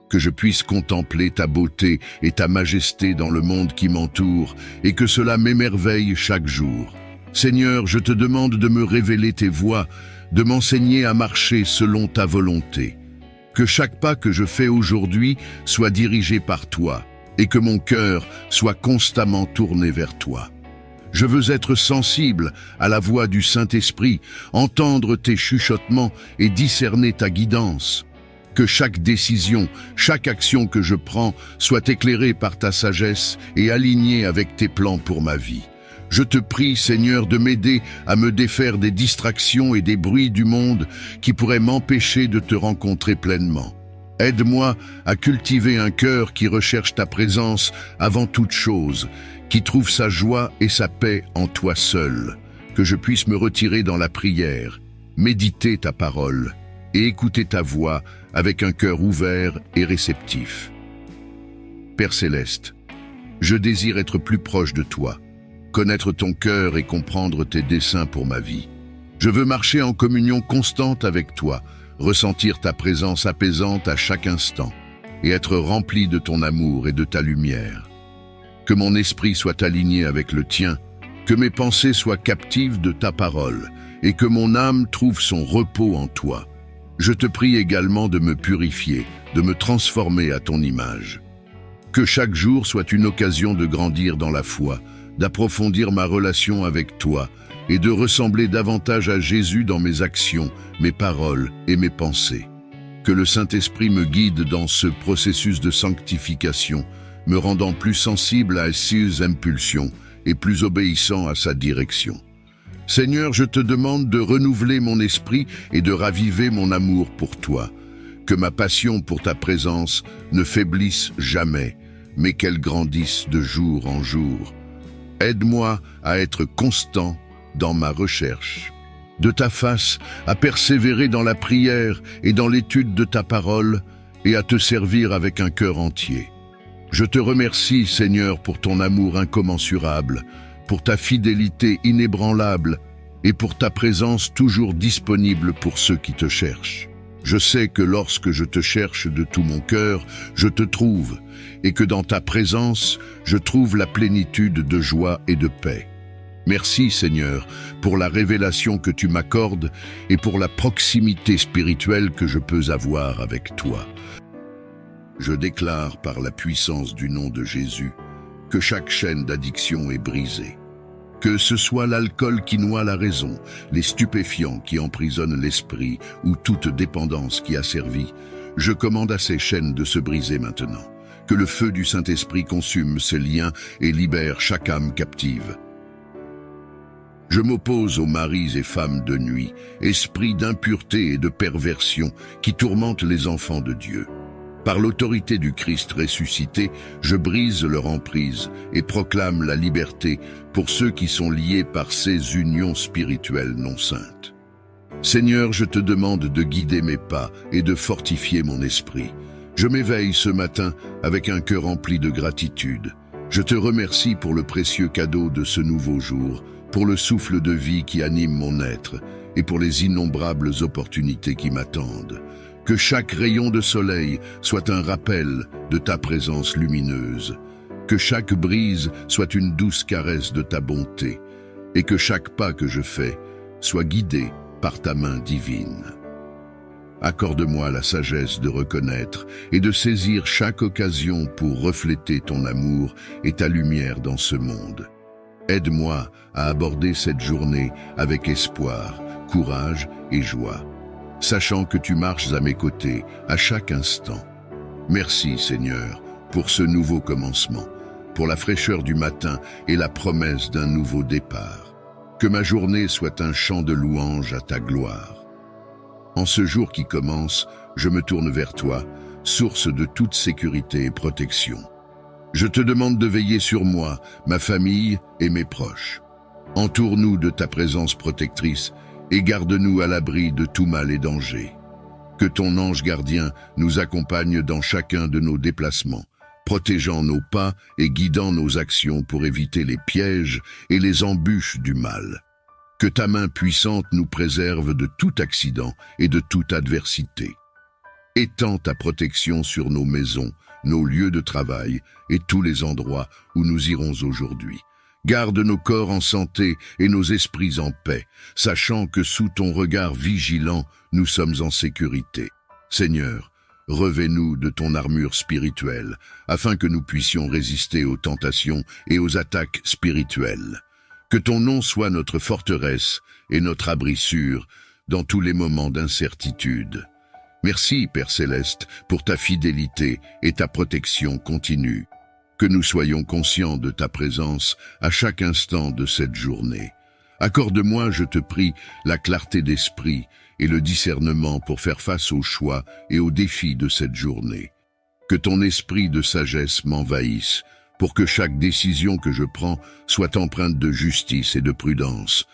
Que je puisse contempler ta beauté et ta majesté dans le monde qui m'entoure, et que cela m'émerveille chaque jour. Seigneur, je te demande de me révéler tes voies, de m'enseigner à marcher selon ta volonté. Que chaque pas que je fais aujourd'hui soit dirigé par toi, et que mon cœur soit constamment tourné vers toi. Je veux être sensible à la voix du Saint-Esprit, entendre tes chuchotements et discerner ta guidance. Que chaque décision, chaque action que je prends soit éclairée par ta sagesse et alignée avec tes plans pour ma vie. Je te prie, Seigneur, de m'aider à me défaire des distractions et des bruits du monde qui pourraient m'empêcher de te rencontrer pleinement. Aide-moi à cultiver un cœur qui recherche ta présence avant toute chose, qui trouve sa joie et sa paix en toi seul. Que je puisse me retirer dans la prière, méditer ta parole et écouter ta voix avec un cœur ouvert et réceptif. Père Céleste, je désire être plus proche de toi, connaître ton cœur et comprendre tes desseins pour ma vie. Je veux marcher en communion constante avec toi, ressentir ta présence apaisante à chaque instant et être rempli de ton amour et de ta lumière. Que mon esprit soit aligné avec le tien, que mes pensées soient captives de ta parole et que mon âme trouve son repos en toi. Je te prie également de me purifier, de me transformer à ton image. Que chaque jour soit une occasion de grandir dans la foi, d'approfondir ma relation avec toi et de ressembler davantage à Jésus dans mes actions, mes paroles et mes pensées. Que le Saint-Esprit me guide dans ce processus de sanctification, me rendant plus sensible à ses impulsions et plus obéissant à sa direction. Seigneur, je te demande de renouveler mon esprit et de raviver mon amour pour toi. Que ma passion pour ta présence ne faiblisse jamais, mais qu'elle grandisse de jour en jour. Aide-moi à être constant dans ma recherche de ta face, à persévérer dans la prière et dans l'étude de ta parole, et à te servir avec un cœur entier. Je te remercie, Seigneur, pour ton amour incommensurable, pour ta fidélité inébranlable et pour ta présence toujours disponible pour ceux qui te cherchent. Je sais que lorsque je te cherche de tout mon cœur, je te trouve, et que dans ta présence, je trouve la plénitude de joie et de paix. Merci, Seigneur, pour la révélation que tu m'accordes et pour la proximité spirituelle que je peux avoir avec toi. Je déclare par la puissance du nom de Jésus que chaque chaîne d'addiction est brisée. Que ce soit l'alcool qui noie la raison, les stupéfiants qui emprisonnent l'esprit ou toute dépendance qui asservit, je commande à ces chaînes de se briser maintenant. Que le feu du Saint-Esprit consume ces liens et libère chaque âme captive. Je m'oppose aux maris et femmes de nuit, esprits d'impureté et de perversion qui tourmentent les enfants de Dieu. Par l'autorité du Christ ressuscité, je brise leur emprise et proclame la liberté pour ceux qui sont liés par ces unions spirituelles non saintes. Seigneur, je te demande de guider mes pas et de fortifier mon esprit. Je m'éveille ce matin avec un cœur rempli de gratitude. Je te remercie pour le précieux cadeau de ce nouveau jour, pour le souffle de vie qui anime mon être et pour les innombrables opportunités qui m'attendent. Que chaque rayon de soleil soit un rappel de ta présence lumineuse. Que chaque brise soit une douce caresse de ta bonté. Et que chaque pas que je fais soit guidé par ta main divine. Accorde-moi la sagesse de reconnaître et de saisir chaque occasion pour refléter ton amour et ta lumière dans ce monde. Aide-moi à aborder cette journée avec espoir, courage et joie, sachant que tu marches à mes côtés à chaque instant. Merci Seigneur pour ce nouveau commencement, pour la fraîcheur du matin et la promesse d'un nouveau départ. Que ma journée soit un chant de louange à ta gloire. En ce jour qui commence, je me tourne vers toi, source de toute sécurité et protection. Je te demande de veiller sur moi, ma famille et mes proches. Entoure-nous de ta présence protectrice et garde-nous à l'abri de tout mal et danger. Que ton ange gardien nous accompagne dans chacun de nos déplacements, protégeant nos pas et guidant nos actions pour éviter les pièges et les embûches du mal. Que ta main puissante nous préserve de tout accident et de toute adversité. Étends ta protection sur nos maisons, nos lieux de travail et tous les endroits où nous irons aujourd'hui. Garde nos corps en santé et nos esprits en paix, sachant que sous ton regard vigilant, nous sommes en sécurité. Seigneur, revêt-nous de ton armure spirituelle, afin que nous puissions résister aux tentations et aux attaques spirituelles. Que ton nom soit notre forteresse et notre abri sûr dans tous les moments d'incertitude. Merci, Père Céleste, pour ta fidélité et ta protection continue. Que nous soyons conscients de ta présence à chaque instant de cette journée. Accorde-moi, je te prie, la clarté d'esprit et le discernement pour faire face aux choix et aux défis de cette journée. Que ton esprit de sagesse m'envahisse, pour que chaque décision que je prends soit empreinte de justice et de prudence.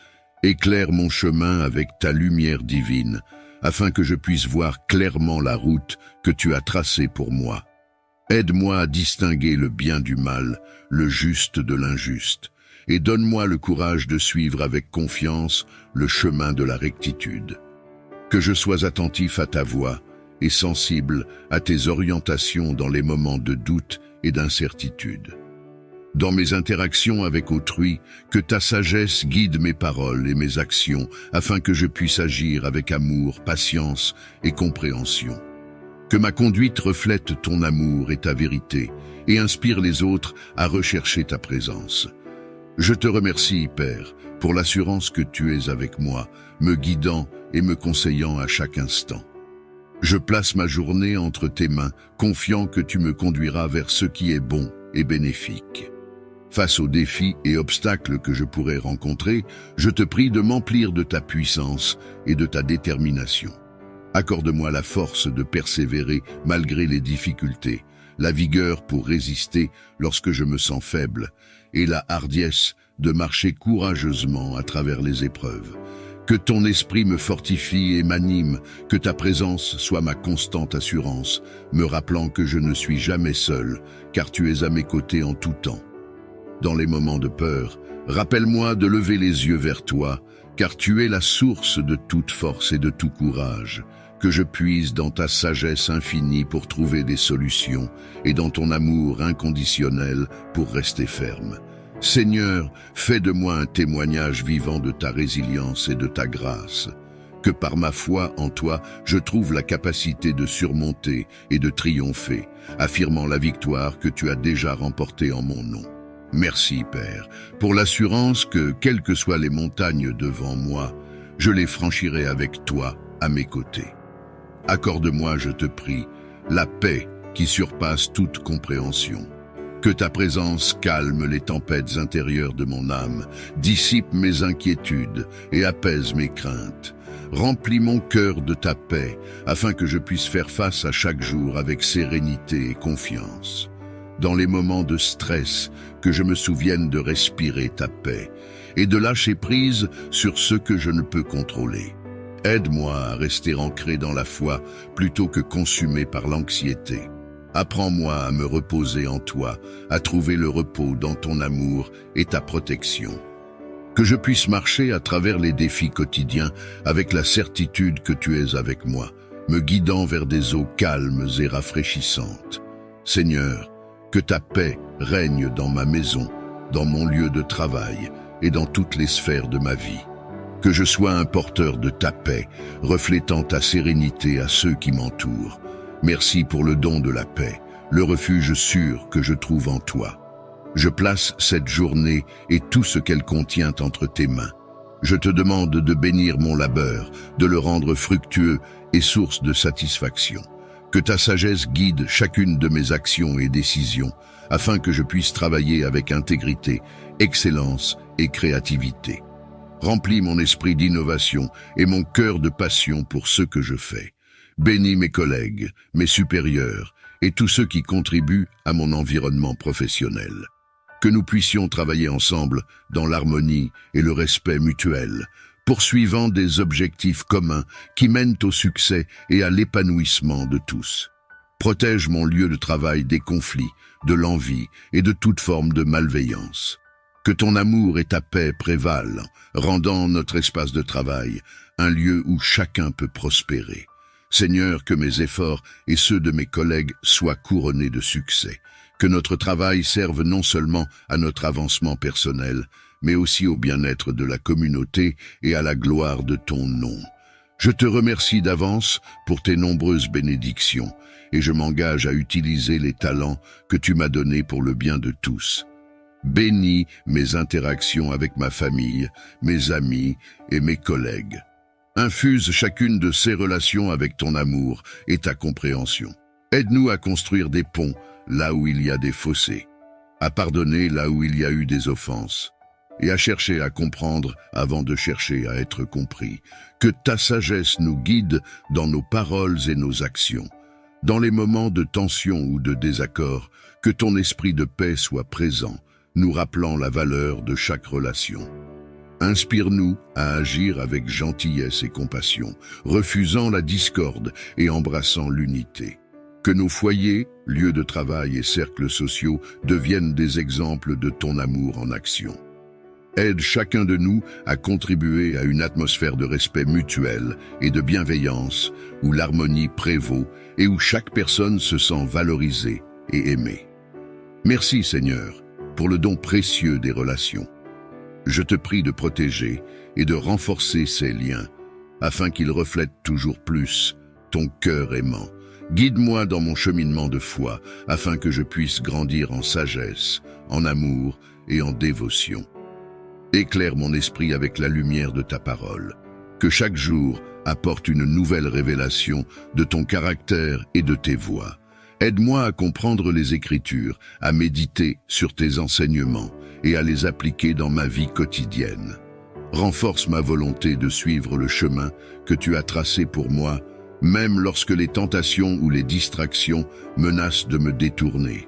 Éclaire mon chemin avec ta lumière divine, afin que je puisse voir clairement la route que tu as tracée pour moi. Aide-moi à distinguer le bien du mal, le juste de l'injuste, et donne-moi le courage de suivre avec confiance le chemin de la rectitude. Que je sois attentif à ta voix et sensible à tes orientations dans les moments de doute et d'incertitude. Dans mes interactions avec autrui, que ta sagesse guide mes paroles et mes actions afin que je puisse agir avec amour, patience et compréhension. Que ma conduite reflète ton amour et ta vérité et inspire les autres à rechercher ta présence. Je te remercie, Père, pour l'assurance que tu es avec moi, me guidant et me conseillant à chaque instant. Je place ma journée entre tes mains, confiant que tu me conduiras vers ce qui est bon et bénéfique. Face aux défis et obstacles que je pourrais rencontrer, je te prie de m'emplir de ta puissance et de ta détermination. Accorde-moi la force de persévérer malgré les difficultés, la vigueur pour résister lorsque je me sens faible, et la hardiesse de marcher courageusement à travers les épreuves. Que ton esprit me fortifie et m'anime, que ta présence soit ma constante assurance, me rappelant que je ne suis jamais seul, car tu es à mes côtés en tout temps. Dans les moments de peur, rappelle-moi de lever les yeux vers toi, car tu es la source de toute force et de tout courage, que je puise dans ta sagesse infinie pour trouver des solutions et dans ton amour inconditionnel pour rester ferme. Seigneur, fais de moi un témoignage vivant de ta résilience et de ta grâce. Que par ma foi en toi, je trouve la capacité de surmonter et de triompher, affirmant la victoire que tu as déjà remportée en mon nom. Merci, Père, pour l'assurance que, quelles que soient les montagnes devant moi, je les franchirai avec toi à mes côtés. Accorde-moi, je te prie, la paix qui surpasse toute compréhension. Que ta présence calme les tempêtes intérieures de mon âme, dissipe mes inquiétudes et apaise mes craintes. Remplis mon cœur de ta paix, afin que je puisse faire face à chaque jour avec sérénité et confiance. Dans les moments de stress, que je me souvienne de respirer ta paix et de lâcher prise sur ce que je ne peux contrôler. Aide-moi à rester ancré dans la foi plutôt que consumé par l'anxiété. Apprends-moi à me reposer en toi, à trouver le repos dans ton amour et ta protection. Que je puisse marcher à travers les défis quotidiens avec la certitude que tu es avec moi, me guidant vers des eaux calmes et rafraîchissantes. Seigneur, que ta paix règne dans ma maison, dans mon lieu de travail et dans toutes les sphères de ma vie. Que je sois un porteur de ta paix, reflétant ta sérénité à ceux qui m'entourent. Merci pour le don de la paix, le refuge sûr que je trouve en toi. Je place cette journée et tout ce qu'elle contient entre tes mains. Je te demande de bénir mon labeur, de le rendre fructueux et source de satisfaction. Que ta sagesse guide chacune de mes actions et décisions, afin que je puisse travailler avec intégrité, excellence et créativité. Remplis mon esprit d'innovation et mon cœur de passion pour ce que je fais. Bénis mes collègues, mes supérieurs et tous ceux qui contribuent à mon environnement professionnel. Que nous puissions travailler ensemble dans l'harmonie et le respect mutuel, poursuivant des objectifs communs qui mènent au succès et à l'épanouissement de tous. Protège mon lieu de travail des conflits, de l'envie et de toute forme de malveillance. Que ton amour et ta paix prévalent, rendant notre espace de travail un lieu où chacun peut prospérer. Seigneur, que mes efforts et ceux de mes collègues soient couronnés de succès. Que notre travail serve non seulement à notre avancement personnel, mais aussi au bien-être de la communauté et à la gloire de ton nom. Je te remercie d'avance pour tes nombreuses bénédictions, et je m'engage à utiliser les talents que tu m'as donnés pour le bien de tous. Bénis mes interactions avec ma famille, mes amis et mes collègues. Infuse chacune de ces relations avec ton amour et ta compréhension. Aide-nous à construire des ponts là où il y a des fossés, à pardonner là où il y a eu des offenses, et à chercher à comprendre avant de chercher à être compris. Que ta sagesse nous guide dans nos paroles et nos actions. Dans les moments de tension ou de désaccord, que ton esprit de paix soit présent, nous rappelant la valeur de chaque relation. Inspire-nous à agir avec gentillesse et compassion, refusant la discorde et embrassant l'unité. Que nos foyers, lieux de travail et cercles sociaux deviennent des exemples de ton amour en action. Aide chacun de nous à contribuer à une atmosphère de respect mutuel et de bienveillance où l'harmonie prévaut et où chaque personne se sent valorisée et aimée. Merci Seigneur pour le don précieux des relations. Je te prie de protéger et de renforcer ces liens afin qu'ils reflètent toujours plus ton cœur aimant. Guide-moi dans mon cheminement de foi afin que je puisse grandir en sagesse, en amour et en dévotion. Éclaire mon esprit avec la lumière de ta parole. Que chaque jour apporte une nouvelle révélation de ton caractère et de tes voies. Aide-moi à comprendre les Écritures, à méditer sur tes enseignements et à les appliquer dans ma vie quotidienne. Renforce ma volonté de suivre le chemin que tu as tracé pour moi, même lorsque les tentations ou les distractions menacent de me détourner.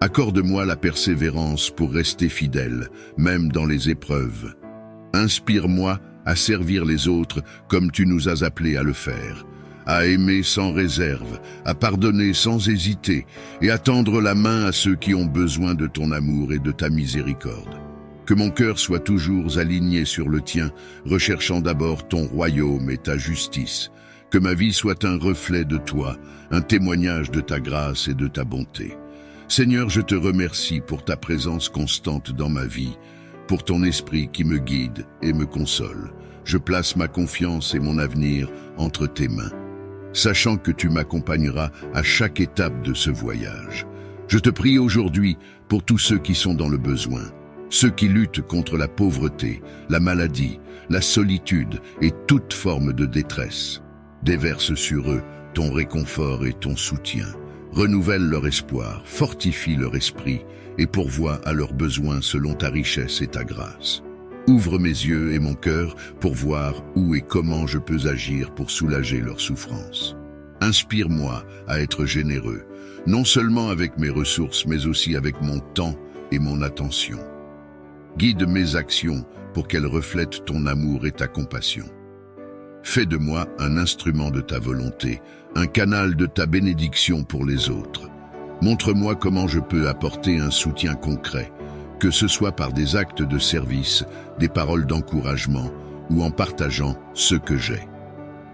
Accorde-moi la persévérance pour rester fidèle, même dans les épreuves. Inspire-moi à servir les autres comme tu nous as appelés à le faire, à aimer sans réserve, à pardonner sans hésiter et à tendre la main à ceux qui ont besoin de ton amour et de ta miséricorde. Que mon cœur soit toujours aligné sur le tien, recherchant d'abord ton royaume et ta justice. Que ma vie soit un reflet de toi, un témoignage de ta grâce et de ta bonté. Seigneur, je te remercie pour ta présence constante dans ma vie, pour ton esprit qui me guide et me console. Je place ma confiance et mon avenir entre tes mains, sachant que tu m'accompagneras à chaque étape de ce voyage. Je te prie aujourd'hui pour tous ceux qui sont dans le besoin, ceux qui luttent contre la pauvreté, la maladie, la solitude et toute forme de détresse. Déverse sur eux ton réconfort et ton soutien. Renouvelle leur espoir, fortifie leur esprit et pourvois à leurs besoins selon ta richesse et ta grâce. Ouvre mes yeux et mon cœur pour voir où et comment je peux agir pour soulager leurs souffrances. Inspire-moi à être généreux, non seulement avec mes ressources, mais aussi avec mon temps et mon attention. Guide mes actions pour qu'elles reflètent ton amour et ta compassion. Fais de moi un instrument de ta volonté, un canal de ta bénédiction pour les autres. Montre-moi comment je peux apporter un soutien concret, que ce soit par des actes de service, des paroles d'encouragement ou en partageant ce que j'ai.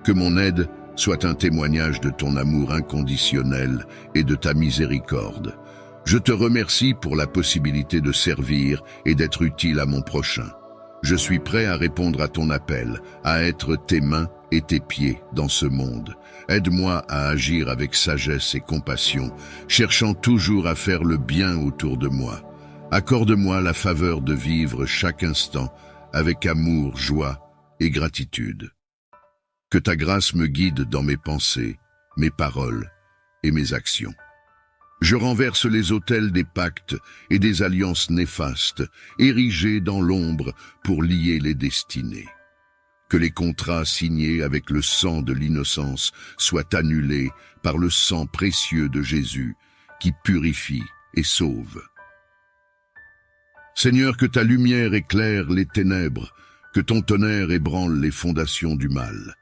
Que mon aide soit un témoignage de ton amour inconditionnel et de ta miséricorde. Je te remercie pour la possibilité de servir et d'être utile à mon prochain. Je suis prêt à répondre à ton appel, à être tes mains et tes pieds dans ce monde. Aide-moi à agir avec sagesse et compassion, cherchant toujours à faire le bien autour de moi. Accorde-moi la faveur de vivre chaque instant avec amour, joie et gratitude. Que ta grâce me guide dans mes pensées, mes paroles et mes actions. Je renverse les autels des pactes et des alliances néfastes, érigés dans l'ombre pour lier les destinées. Que les contrats signés avec le sang de l'innocence soient annulés par le sang précieux de Jésus, qui purifie et sauve. Seigneur, que ta lumière éclaire les ténèbres, que ton tonnerre ébranle les fondations du mal.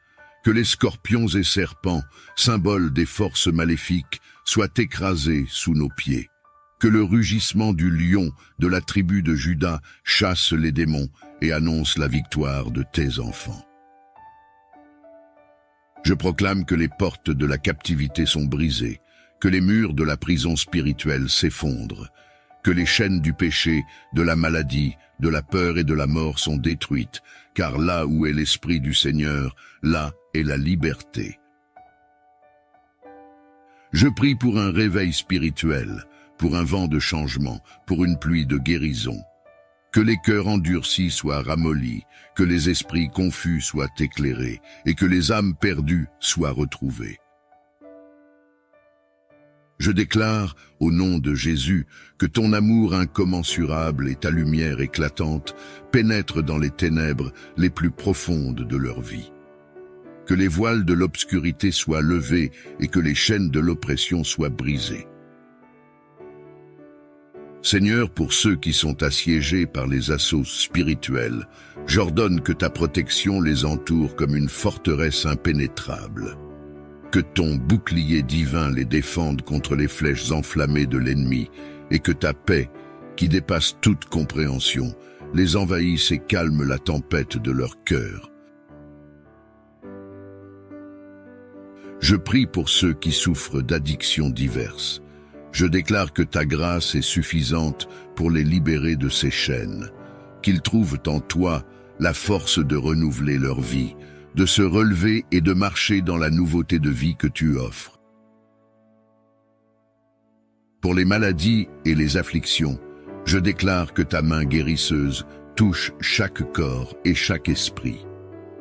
Que les scorpions et serpents, symboles des forces maléfiques, soient écrasés sous nos pieds. Que le rugissement du lion de la tribu de Juda chasse les démons et annonce la victoire de tes enfants. Je proclame que les portes de la captivité sont brisées, que les murs de la prison spirituelle s'effondrent, que les chaînes du péché, de la maladie, de la peur et de la mort sont détruites, car là où est l'Esprit du Seigneur, là est la liberté. Je prie pour un réveil spirituel, pour un vent de changement, pour une pluie de guérison. Que les cœurs endurcis soient ramollis, que les esprits confus soient éclairés, et que les âmes perdues soient retrouvées. Je déclare, au nom de Jésus, que ton amour incommensurable et ta lumière éclatante pénètrent dans les ténèbres les plus profondes de leur vie. Que les voiles de l'obscurité soient levés et que les chaînes de l'oppression soient brisées. Seigneur, pour ceux qui sont assiégés par les assauts spirituels, j'ordonne que ta protection les entoure comme une forteresse impénétrable. Que ton bouclier divin les défende contre les flèches enflammées de l'ennemi et que ta paix, qui dépasse toute compréhension, les envahisse et calme la tempête de leur cœur. Je prie pour ceux qui souffrent d'addictions diverses. Je déclare que ta grâce est suffisante pour les libérer de ces chaînes, qu'ils trouvent en toi la force de renouveler leur vie, de se relever et de marcher dans la nouveauté de vie que tu offres. Pour les maladies et les afflictions, je déclare que ta main guérisseuse touche chaque corps et chaque esprit,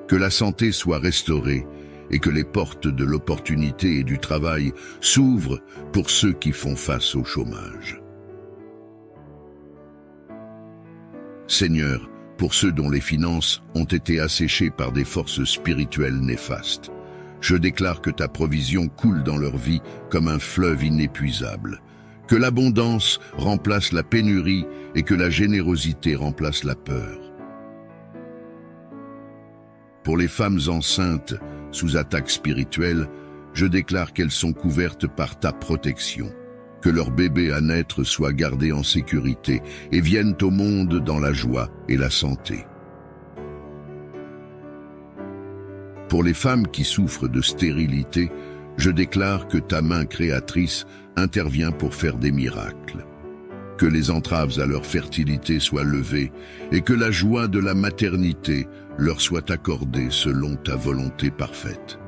que la santé soit restaurée et que les portes de l'opportunité et du travail s'ouvrent pour ceux qui font face au chômage. Seigneur, pour ceux dont les finances ont été asséchées par des forces spirituelles néfastes, je déclare que ta provision coule dans leur vie comme un fleuve inépuisable, que l'abondance remplace la pénurie et que la générosité remplace la peur. Pour les femmes enceintes sous attaque spirituelle, je déclare qu'elles sont couvertes par ta protection, que leur bébé à naître soit gardé en sécurité et viennent au monde dans la joie et la santé. Pour les femmes qui souffrent de stérilité, je déclare que ta main créatrice intervient pour faire des miracles. Que les entraves à leur fertilité soient levées et que la joie de la maternité leur soit accordée selon ta volonté parfaite.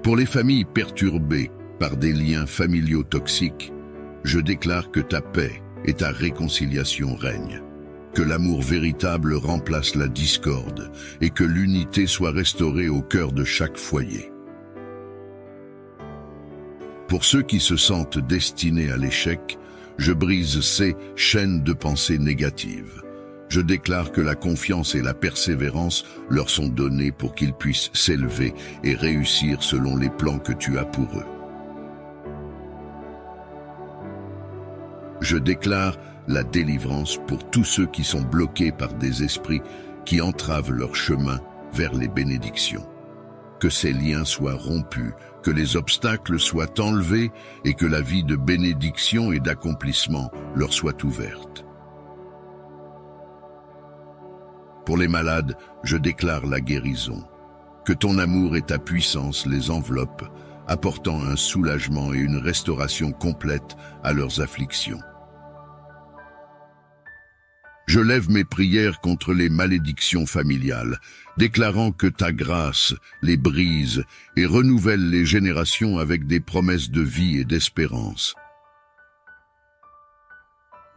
Pour les familles perturbées par des liens familiaux toxiques, je déclare que ta paix et ta réconciliation règnent, que l'amour véritable remplace la discorde et que l'unité soit restaurée au cœur de chaque foyer. Pour ceux qui se sentent destinés à l'échec, je brise ces chaînes de pensées négatives. Je déclare que la confiance et la persévérance leur sont données pour qu'ils puissent s'élever et réussir selon les plans que tu as pour eux. Je déclare la délivrance pour tous ceux qui sont bloqués par des esprits qui entravent leur chemin vers les bénédictions. que ces liens soient rompus, que les obstacles soient enlevés et que la vie de bénédiction et d'accomplissement leur soit ouverte. Pour les malades, je déclare la guérison. Que ton amour et ta puissance les enveloppent, apportant un soulagement et une restauration complète à leurs afflictions. Je lève mes prières contre les malédictions familiales, déclarant que ta grâce les brise et renouvelle les générations avec des promesses de vie et d'espérance.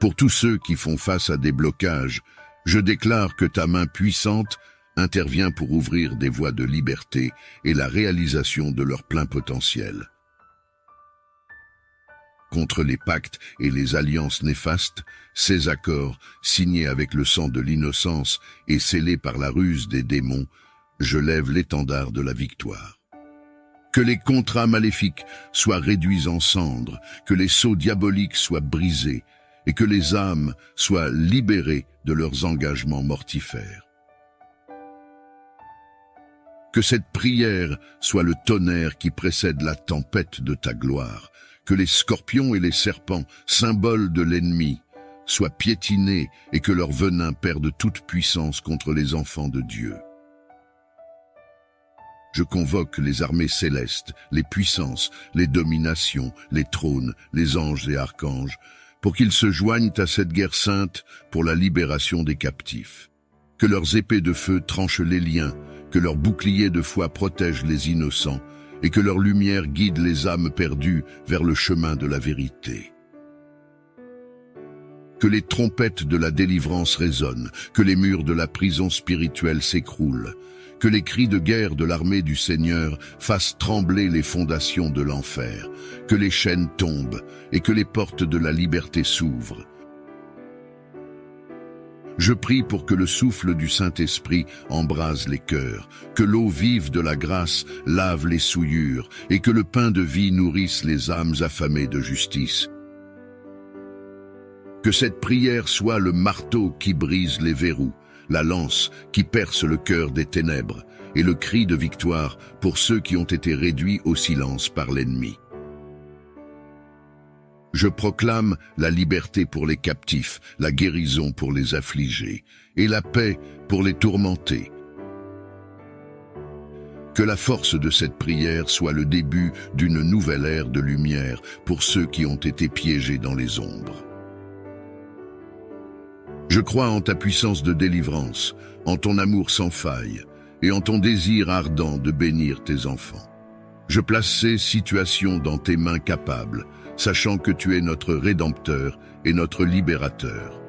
Pour tous ceux qui font face à des blocages, je déclare que ta main puissante intervient pour ouvrir des voies de liberté et la réalisation de leur plein potentiel. Contre les pactes et les alliances néfastes, ces accords, signés avec le sang de l'innocence et scellés par la ruse des démons, je lève l'étendard de la victoire. Que les contrats maléfiques soient réduits en cendres, que les sceaux diaboliques soient brisés et que les âmes soient libérées de leurs engagements mortifères. Que cette prière soit le tonnerre qui précède la tempête de ta gloire, que les scorpions et les serpents, symboles de l'ennemi, soient piétinés et que leur venin perde toute puissance contre les enfants de Dieu. Je convoque les armées célestes, les puissances, les dominations, les trônes, les anges et archanges, pour qu'ils se joignent à cette guerre sainte pour la libération des captifs. Que leurs épées de feu tranchent les liens, que leurs boucliers de foi protègent les innocents, et que leur lumière guide les âmes perdues vers le chemin de la vérité. Que les trompettes de la délivrance résonnent, que les murs de la prison spirituelle s'écroulent, que les cris de guerre de l'armée du Seigneur fassent trembler les fondations de l'enfer, que les chaînes tombent et que les portes de la liberté s'ouvrent. Je prie pour que le souffle du Saint-Esprit embrase les cœurs, que l'eau vive de la grâce lave les souillures et que le pain de vie nourrisse les âmes affamées de justice. Que cette prière soit le marteau qui brise les verrous, la lance qui perce le cœur des ténèbres et le cri de victoire pour ceux qui ont été réduits au silence par l'ennemi. Je proclame la liberté pour les captifs, la guérison pour les affligés, et la paix pour les tourmentés. Que la force de cette prière soit le début d'une nouvelle ère de lumière pour ceux qui ont été piégés dans les ombres. Je crois en ta puissance de délivrance, en ton amour sans faille, et en ton désir ardent de bénir tes enfants. Je place ces situations dans tes mains capables, sachant que tu es notre Rédempteur et notre Libérateur.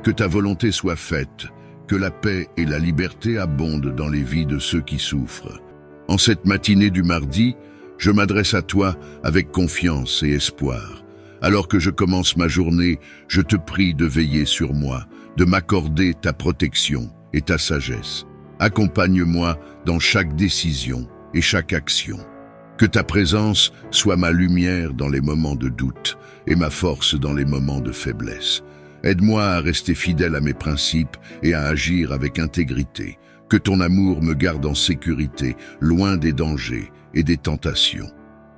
Que ta volonté soit faite, que la paix et la liberté abondent dans les vies de ceux qui souffrent. En cette matinée du mardi, je m'adresse à toi avec confiance et espoir. Alors que je commence ma journée, je te prie de veiller sur moi, de m'accorder ta protection et ta sagesse. Accompagne-moi dans chaque décision et chaque action. Que ta présence soit ma lumière dans les moments de doute et ma force dans les moments de faiblesse. Aide-moi à rester fidèle à mes principes et à agir avec intégrité. Que ton amour me garde en sécurité, loin des dangers et des tentations.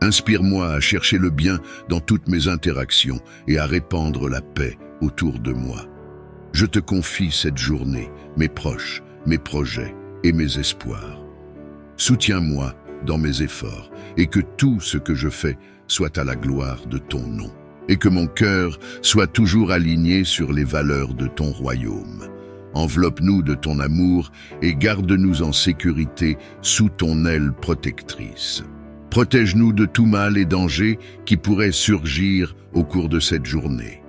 Inspire-moi à chercher le bien dans toutes mes interactions et à répandre la paix autour de moi. Je te confie cette journée, mes proches, mes projets et mes espoirs. Soutiens-moi dans mes efforts et que tout ce que je fais soit à la gloire de ton nom. Et que mon cœur soit toujours aligné sur les valeurs de ton royaume. Enveloppe-nous de ton amour et garde-nous en sécurité sous ton aile protectrice. Protège-nous de tout mal et danger qui pourrait surgir au cours de cette journée.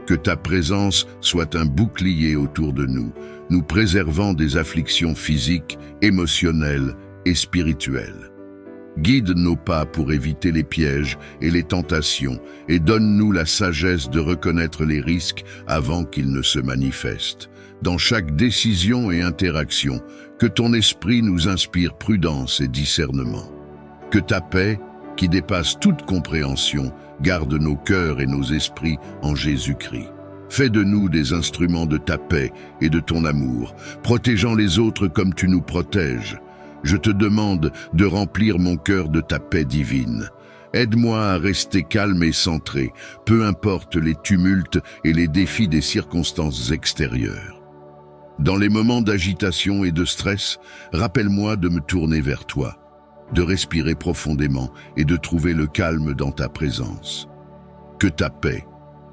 Que ta présence soit un bouclier autour de nous, nous préservant des afflictions physiques, émotionnelles et spirituelles. Guide nos pas pour éviter les pièges et les tentations et donne-nous la sagesse de reconnaître les risques avant qu'ils ne se manifestent. Dans chaque décision et interaction, que ton esprit nous inspire prudence et discernement. Que ta paix, qui dépasse toute compréhension, garde nos cœurs et nos esprits en Jésus-Christ. Fais de nous des instruments de ta paix et de ton amour, protégeant les autres comme tu nous protèges. je te demande de remplir mon cœur de ta paix divine. Aide-moi à rester calme et centré, peu importe les tumultes et les défis des circonstances extérieures. Dans les moments d'agitation et de stress, rappelle-moi de me tourner vers toi, de respirer profondément et de trouver le calme dans ta présence. Que ta paix,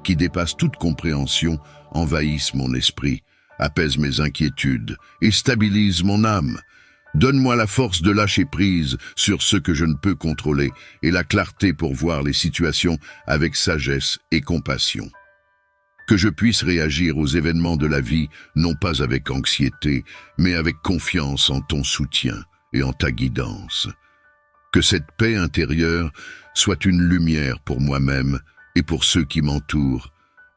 qui dépasse toute compréhension, envahisse mon esprit, apaise mes inquiétudes et stabilise mon âme. Donne-moi la force de lâcher prise sur ce que je ne peux contrôler et la clarté pour voir les situations avec sagesse et compassion. Que je puisse réagir aux événements de la vie, non pas avec anxiété, mais avec confiance en ton soutien et en ta guidance. Que cette paix intérieure soit une lumière pour moi-même et pour ceux qui m'entourent,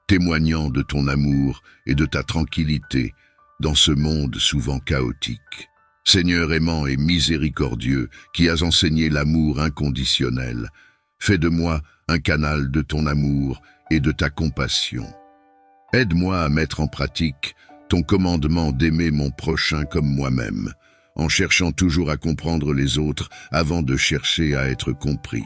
témoignant de ton amour et de ta tranquillité dans ce monde souvent chaotique. Seigneur aimant et miséricordieux, qui as enseigné l'amour inconditionnel, fais de moi un canal de ton amour et de ta compassion. Aide-moi à mettre en pratique ton commandement d'aimer mon prochain comme moi-même, en cherchant toujours à comprendre les autres avant de chercher à être compris.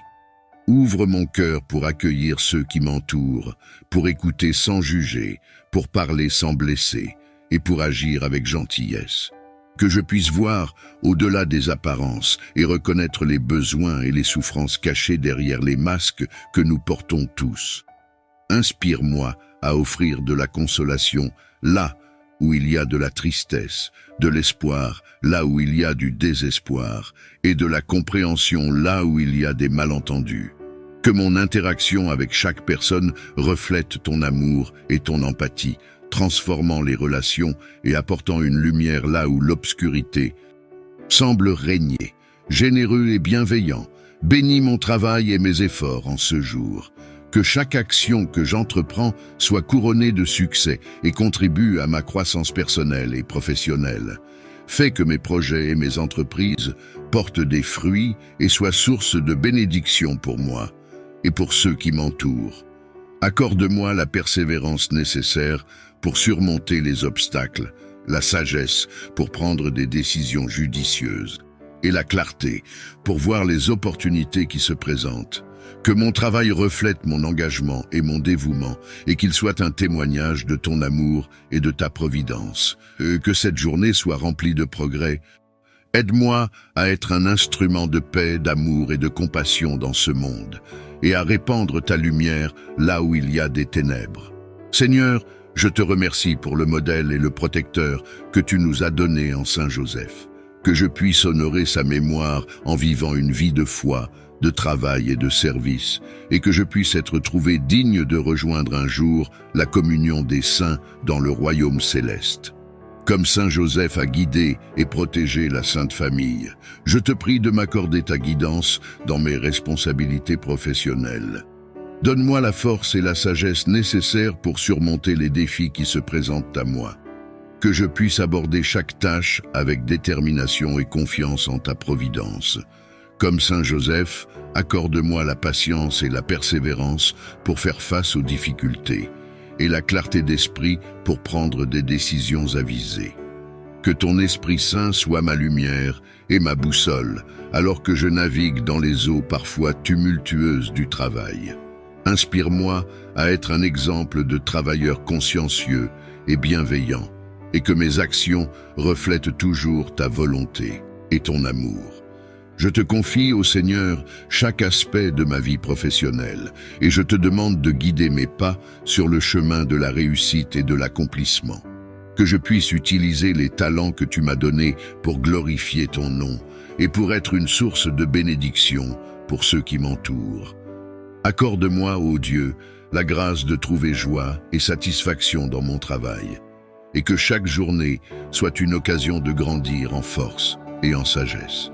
Ouvre mon cœur pour accueillir ceux qui m'entourent, pour écouter sans juger, pour parler sans blesser et pour agir avec gentillesse. Que je puisse voir au-delà des apparences et reconnaître les besoins et les souffrances cachées derrière les masques que nous portons tous. Inspire-moi à offrir de la consolation là où il y a de la tristesse, de l'espoir là où il y a du désespoir et de la compréhension là où il y a des malentendus. Que mon interaction avec chaque personne reflète ton amour et ton empathie, transformant les relations et apportant une lumière là où l'obscurité semble régner. Généreux et bienveillant, bénis mon travail et mes efforts en ce jour. Que chaque action que j'entreprends soit couronnée de succès et contribue à ma croissance personnelle et professionnelle. Fais que mes projets et mes entreprises portent des fruits et soient source de bénédiction pour moi et pour ceux qui m'entourent. Accorde-moi la persévérance nécessaire pour surmonter les obstacles, la sagesse pour prendre des décisions judicieuses et la clarté pour voir les opportunités qui se présentent. Que mon travail reflète mon engagement et mon dévouement et qu'il soit un témoignage de ton amour et de ta providence. Que cette journée soit remplie de progrès. Aide-moi à être un instrument de paix, d'amour et de compassion dans ce monde et à répandre ta lumière là où il y a des ténèbres. Seigneur, je te remercie pour le modèle et le protecteur que tu nous as donné en Saint Joseph. Que je puisse honorer sa mémoire en vivant une vie de foi, de travail et de service, et que je puisse être trouvé digne de rejoindre un jour la communion des saints dans le royaume céleste. Comme Saint Joseph a guidé et protégé la Sainte Famille, je te prie de m'accorder ta guidance dans mes responsabilités professionnelles. Donne-moi la force et la sagesse nécessaires pour surmonter les défis qui se présentent à moi. Que je puisse aborder chaque tâche avec détermination et confiance en ta providence. Comme Saint Joseph, accorde-moi la patience et la persévérance pour faire face aux difficultés, et la clarté d'esprit pour prendre des décisions avisées. Que ton Esprit Saint soit ma lumière et ma boussole, alors que je navigue dans les eaux parfois tumultueuses du travail. Inspire-moi à être un exemple de travailleur consciencieux et bienveillant, et que mes actions reflètent toujours ta volonté et ton amour. Je te confie au Seigneur chaque aspect de ma vie professionnelle et je te demande de guider mes pas sur le chemin de la réussite et de l'accomplissement. Que je puisse utiliser les talents que tu m'as donnés pour glorifier ton nom et pour être une source de bénédiction pour ceux qui m'entourent. Accorde-moi, ô Dieu, la grâce de trouver joie et satisfaction dans mon travail et que chaque journée soit une occasion de grandir en force et en sagesse.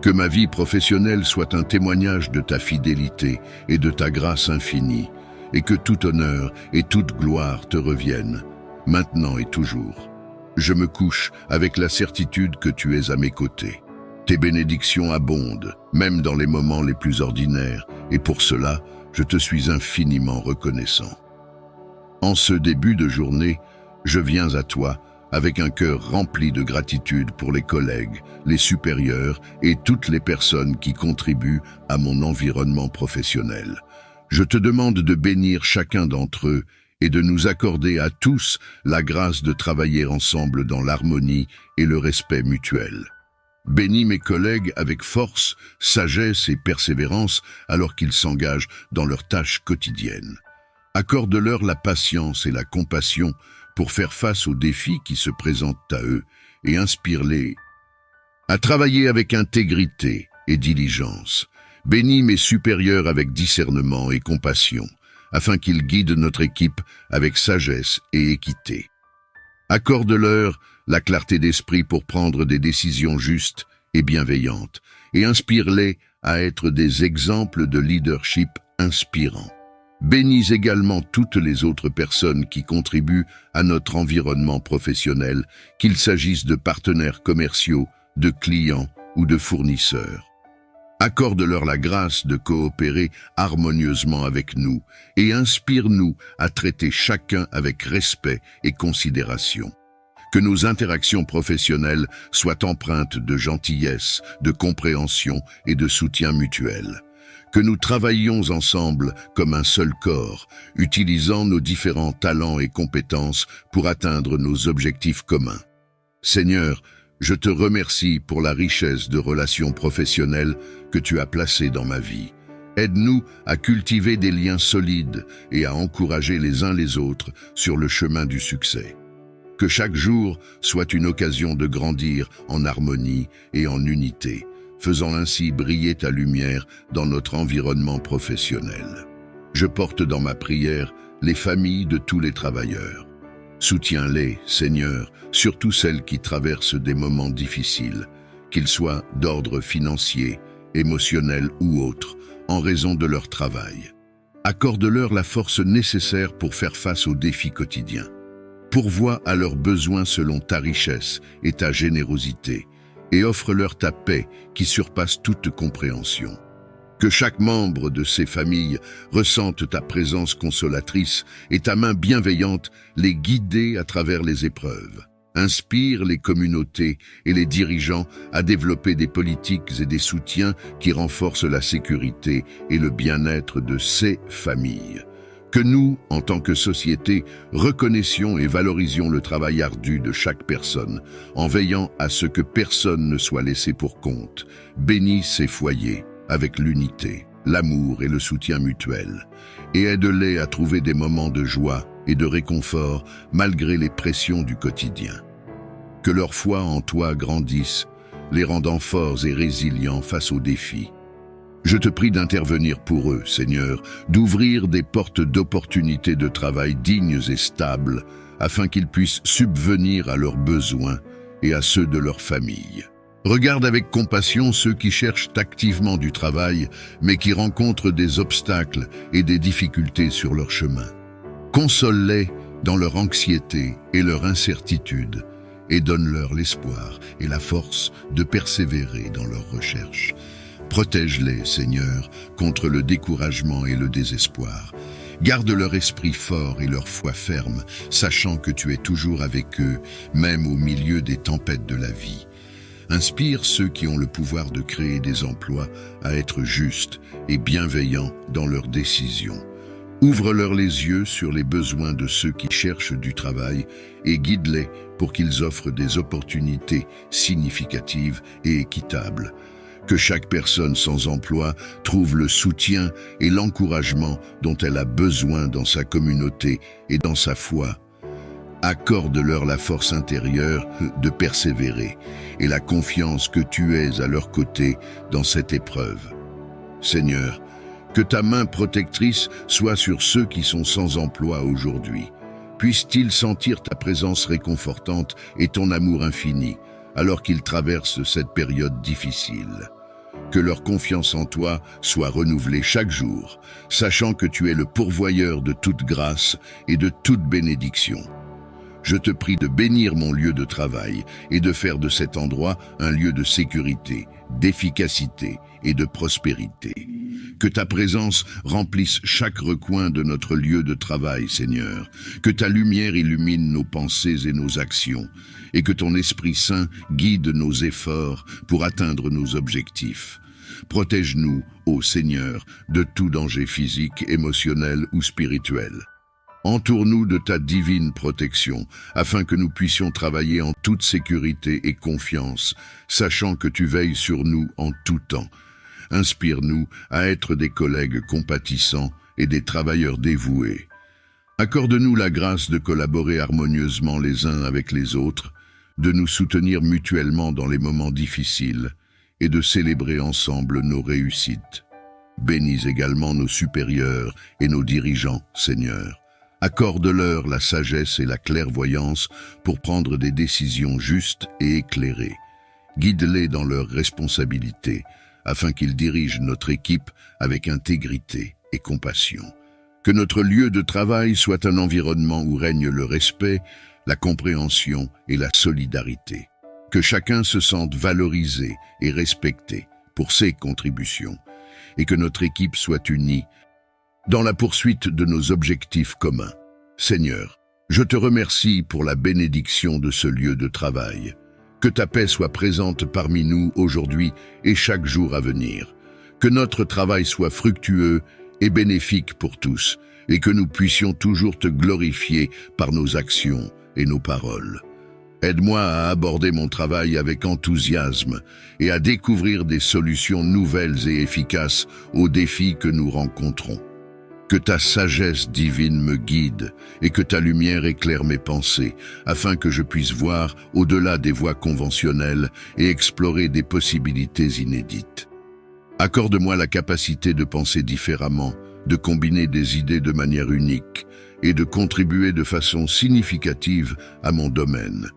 Que ma vie professionnelle soit un témoignage de ta fidélité et de ta grâce infinie, et que tout honneur et toute gloire te reviennent, maintenant et toujours. Je me couche avec la certitude que tu es à mes côtés. Tes bénédictions abondent, même dans les moments les plus ordinaires, et pour cela, je te suis infiniment reconnaissant. En ce début de journée, je viens à toi avec un cœur rempli de gratitude pour les collègues, les supérieurs et toutes les personnes qui contribuent à mon environnement professionnel. Je te demande de bénir chacun d'entre eux et de nous accorder à tous la grâce de travailler ensemble dans l'harmonie et le respect mutuel. Bénis mes collègues avec force, sagesse et persévérance alors qu'ils s'engagent dans leurs tâches quotidiennes. Accorde-leur la patience et la compassion pour faire face aux défis qui se présentent à eux et inspire-les à travailler avec intégrité et diligence. Bénis mes supérieurs avec discernement et compassion, afin qu'ils guident notre équipe avec sagesse et équité. Accorde-leur la clarté d'esprit pour prendre des décisions justes et bienveillantes, et inspire-les à être des exemples de leadership inspirants. Bénis également toutes les autres personnes qui contribuent à notre environnement professionnel, qu'il s'agisse de partenaires commerciaux, de clients ou de fournisseurs. Accorde-leur la grâce de coopérer harmonieusement avec nous et inspire-nous à traiter chacun avec respect et considération. Que nos interactions professionnelles soient empreintes de gentillesse, de compréhension et de soutien mutuel. Que nous travaillions ensemble comme un seul corps, utilisant nos différents talents et compétences pour atteindre nos objectifs communs. Seigneur, je te remercie pour la richesse de relations professionnelles que tu as placées dans ma vie. Aide-nous à cultiver des liens solides et à encourager les uns les autres sur le chemin du succès. Que chaque jour soit une occasion de grandir en harmonie et en unité, faisant ainsi briller ta lumière dans notre environnement professionnel. Je porte dans ma prière les familles de tous les travailleurs. Soutiens-les, Seigneur, surtout celles qui traversent des moments difficiles, qu'ils soient d'ordre financier, émotionnel ou autre, en raison de leur travail. Accorde-leur la force nécessaire pour faire face aux défis quotidiens. Pourvois à leurs besoins selon ta richesse et ta générosité, et offre-leur ta paix qui surpasse toute compréhension. Que chaque membre de ces familles ressente ta présence consolatrice et ta main bienveillante les guider à travers les épreuves. Inspire les communautés et les dirigeants à développer des politiques et des soutiens qui renforcent la sécurité et le bien-être de ces familles. Que nous, en tant que société, reconnaissions et valorisions le travail ardu de chaque personne, en veillant à ce que personne ne soit laissé pour compte. Bénis ces foyers avec l'unité, l'amour et le soutien mutuel, et aide-les à trouver des moments de joie et de réconfort malgré les pressions du quotidien. Que leur foi en toi grandisse, les rendant forts et résilients face aux défis. Je te prie d'intervenir pour eux, Seigneur, d'ouvrir des portes d'opportunités de travail dignes et stables, afin qu'ils puissent subvenir à leurs besoins et à ceux de leur famille. Regarde avec compassion ceux qui cherchent activement du travail, mais qui rencontrent des obstacles et des difficultés sur leur chemin. Console-les dans leur anxiété et leur incertitude, et donne-leur l'espoir et la force de persévérer dans leurs recherches. Protège-les, Seigneur, contre le découragement et le désespoir. Garde leur esprit fort et leur foi ferme, sachant que tu es toujours avec eux, même au milieu des tempêtes de la vie. Inspire ceux qui ont le pouvoir de créer des emplois à être justes et bienveillants dans leurs décisions. Ouvre-leur les yeux sur les besoins de ceux qui cherchent du travail et guide-les pour qu'ils offrent des opportunités significatives et équitables. Que chaque personne sans emploi trouve le soutien et l'encouragement dont elle a besoin dans sa communauté et dans sa foi. Accorde-leur la force intérieure de persévérer et la confiance que tu es à leur côté dans cette épreuve. Seigneur, que ta main protectrice soit sur ceux qui sont sans emploi aujourd'hui. Puissent-ils sentir ta présence réconfortante et ton amour infini, alors qu'ils traversent cette période difficile. Que leur confiance en toi soit renouvelée chaque jour, sachant que tu es le pourvoyeur de toute grâce et de toute bénédiction. Je te prie de bénir mon lieu de travail et de faire de cet endroit un lieu de sécurité, d'efficacité et de prospérité. Que ta présence remplisse chaque recoin de notre lieu de travail, Seigneur. Que ta lumière illumine nos pensées et nos actions, et que ton Esprit Saint guide nos efforts pour atteindre nos objectifs. Protège-nous, ô Seigneur, de tout danger physique, émotionnel ou spirituel. Entoure-nous de ta divine protection, afin que nous puissions travailler en toute sécurité et confiance, sachant que tu veilles sur nous en tout temps. Inspire-nous à être des collègues compatissants et des travailleurs dévoués. Accorde-nous la grâce de collaborer harmonieusement les uns avec les autres, de nous soutenir mutuellement dans les moments difficiles et de célébrer ensemble nos réussites. Bénis également nos supérieurs et nos dirigeants, Seigneur. Accorde-leur la sagesse et la clairvoyance pour prendre des décisions justes et éclairées. Guide-les dans leurs responsabilités, afin qu'ils dirigent notre équipe avec intégrité et compassion. Que notre lieu de travail soit un environnement où règne le respect, la compréhension et la solidarité. Que chacun se sente valorisé et respecté pour ses contributions, et que notre équipe soit unie dans la poursuite de nos objectifs communs. Seigneur, je te remercie pour la bénédiction de ce lieu de travail. Que ta paix soit présente parmi nous aujourd'hui et chaque jour à venir. Que notre travail soit fructueux et bénéfique pour tous, et que nous puissions toujours te glorifier par nos actions et nos paroles. Aide-moi à aborder mon travail avec enthousiasme et à découvrir des solutions nouvelles et efficaces aux défis que nous rencontrons. Que ta sagesse divine me guide et que ta lumière éclaire mes pensées, afin que je puisse voir au-delà des voies conventionnelles et explorer des possibilités inédites. Accorde-moi la capacité de penser différemment, de combiner des idées de manière unique et de contribuer de façon significative à mon domaine.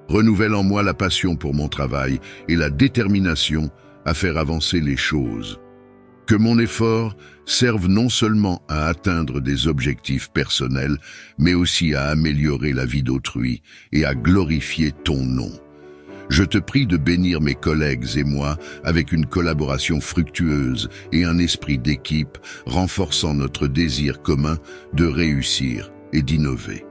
Renouvelle en moi la passion pour mon travail et la détermination à faire avancer les choses. Que mon effort serve non seulement à atteindre des objectifs personnels, mais aussi à améliorer la vie d'autrui et à glorifier ton nom. Je te prie de bénir mes collègues et moi avec une collaboration fructueuse et un esprit d'équipe renforçant notre désir commun de réussir et d'innover.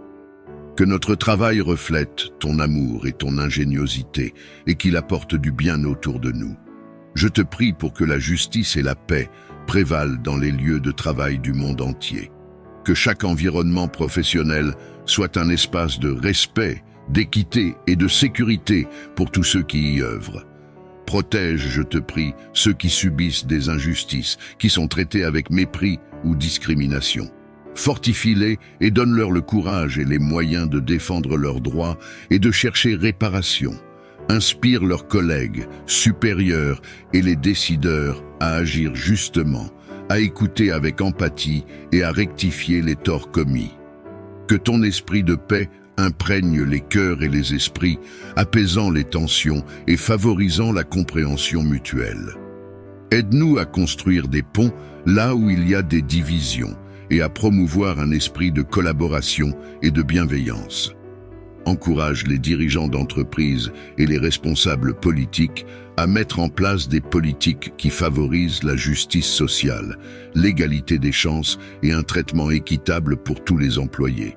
Que notre travail reflète ton amour et ton ingéniosité et qu'il apporte du bien autour de nous. Je te prie pour que la justice et la paix prévalent dans les lieux de travail du monde entier. Que chaque environnement professionnel soit un espace de respect, d'équité et de sécurité pour tous ceux qui y œuvrent. Protège, je te prie, ceux qui subissent des injustices, qui sont traités avec mépris ou discrimination. Fortifie-les et donne-leur le courage et les moyens de défendre leurs droits et de chercher réparation. Inspire leurs collègues, supérieurs et les décideurs à agir justement, à écouter avec empathie et à rectifier les torts commis. Que ton esprit de paix imprègne les cœurs et les esprits, apaisant les tensions et favorisant la compréhension mutuelle. Aide-nous à construire des ponts là où il y a des divisions et à promouvoir un esprit de collaboration et de bienveillance. Encourage les dirigeants d'entreprises et les responsables politiques à mettre en place des politiques qui favorisent la justice sociale, l'égalité des chances et un traitement équitable pour tous les employés.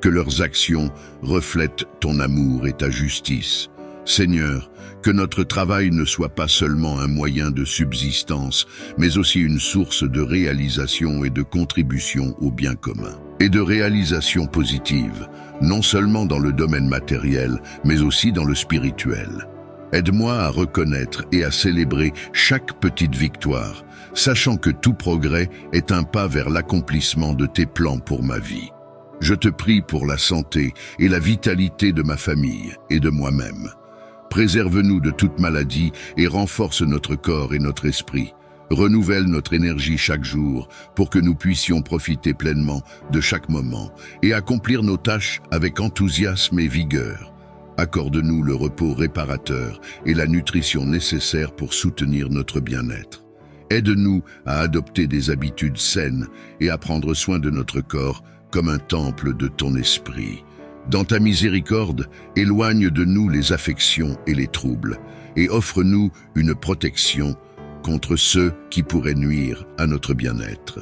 Que leurs actions reflètent ton amour et ta justice. Seigneur, que notre travail ne soit pas seulement un moyen de subsistance, mais aussi une source de réalisation et de contribution au bien commun. Et de réalisation positive, non seulement dans le domaine matériel, mais aussi dans le spirituel. Aide-moi à reconnaître et à célébrer chaque petite victoire, sachant que tout progrès est un pas vers l'accomplissement de tes plans pour ma vie. Je te prie pour la santé et la vitalité de ma famille et de moi-même. Préserve-nous de toute maladie et renforce notre corps et notre esprit. Renouvelle notre énergie chaque jour pour que nous puissions profiter pleinement de chaque moment et accomplir nos tâches avec enthousiasme et vigueur. Accorde-nous le repos réparateur et la nutrition nécessaire pour soutenir notre bien-être. Aide-nous à adopter des habitudes saines et à prendre soin de notre corps comme un temple de ton esprit. Dans ta miséricorde, éloigne de nous les affections et les troubles, et offre-nous une protection contre ceux qui pourraient nuire à notre bien-être.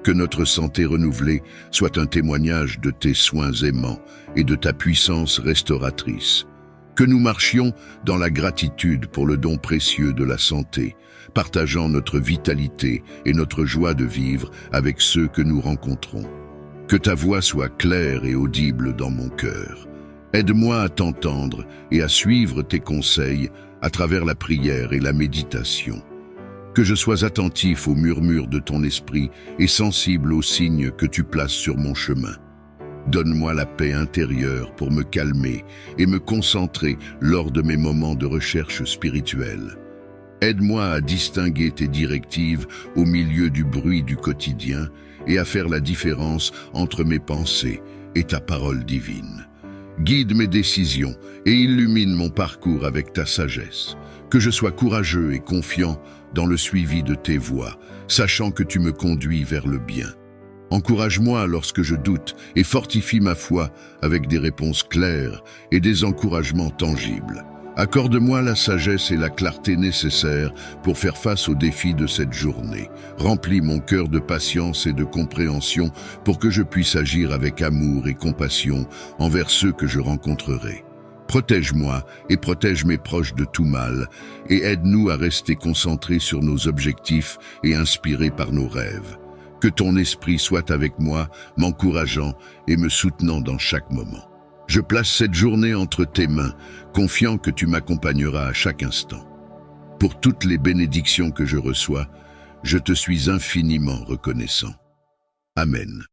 Que notre santé renouvelée soit un témoignage de tes soins aimants et de ta puissance restauratrice. Que nous marchions dans la gratitude pour le don précieux de la santé, partageant notre vitalité et notre joie de vivre avec ceux que nous rencontrons. Que ta voix soit claire et audible dans mon cœur. Aide-moi à t'entendre et à suivre tes conseils à travers la prière et la méditation. Que je sois attentif aux murmures de ton esprit et sensible aux signes que tu places sur mon chemin. Donne-moi la paix intérieure pour me calmer et me concentrer lors de mes moments de recherche spirituelle. Aide-moi à distinguer tes directives au milieu du bruit du quotidien et à faire la différence entre mes pensées et ta parole divine. Guide mes décisions et illumine mon parcours avec ta sagesse. Que je sois courageux et confiant dans le suivi de tes voies, sachant que tu me conduis vers le bien. Encourage-moi lorsque je doute et fortifie ma foi avec des réponses claires et des encouragements tangibles. Accorde-moi la sagesse et la clarté nécessaires pour faire face aux défis de cette journée. Remplis mon cœur de patience et de compréhension pour que je puisse agir avec amour et compassion envers ceux que je rencontrerai. Protège-moi et protège mes proches de tout mal et aide-nous à rester concentrés sur nos objectifs et inspirés par nos rêves. Que ton esprit soit avec moi, m'encourageant et me soutenant dans chaque moment. Je place cette journée entre tes mains, confiant que tu m'accompagneras à chaque instant. Pour toutes les bénédictions que je reçois, je te suis infiniment reconnaissant. Amen.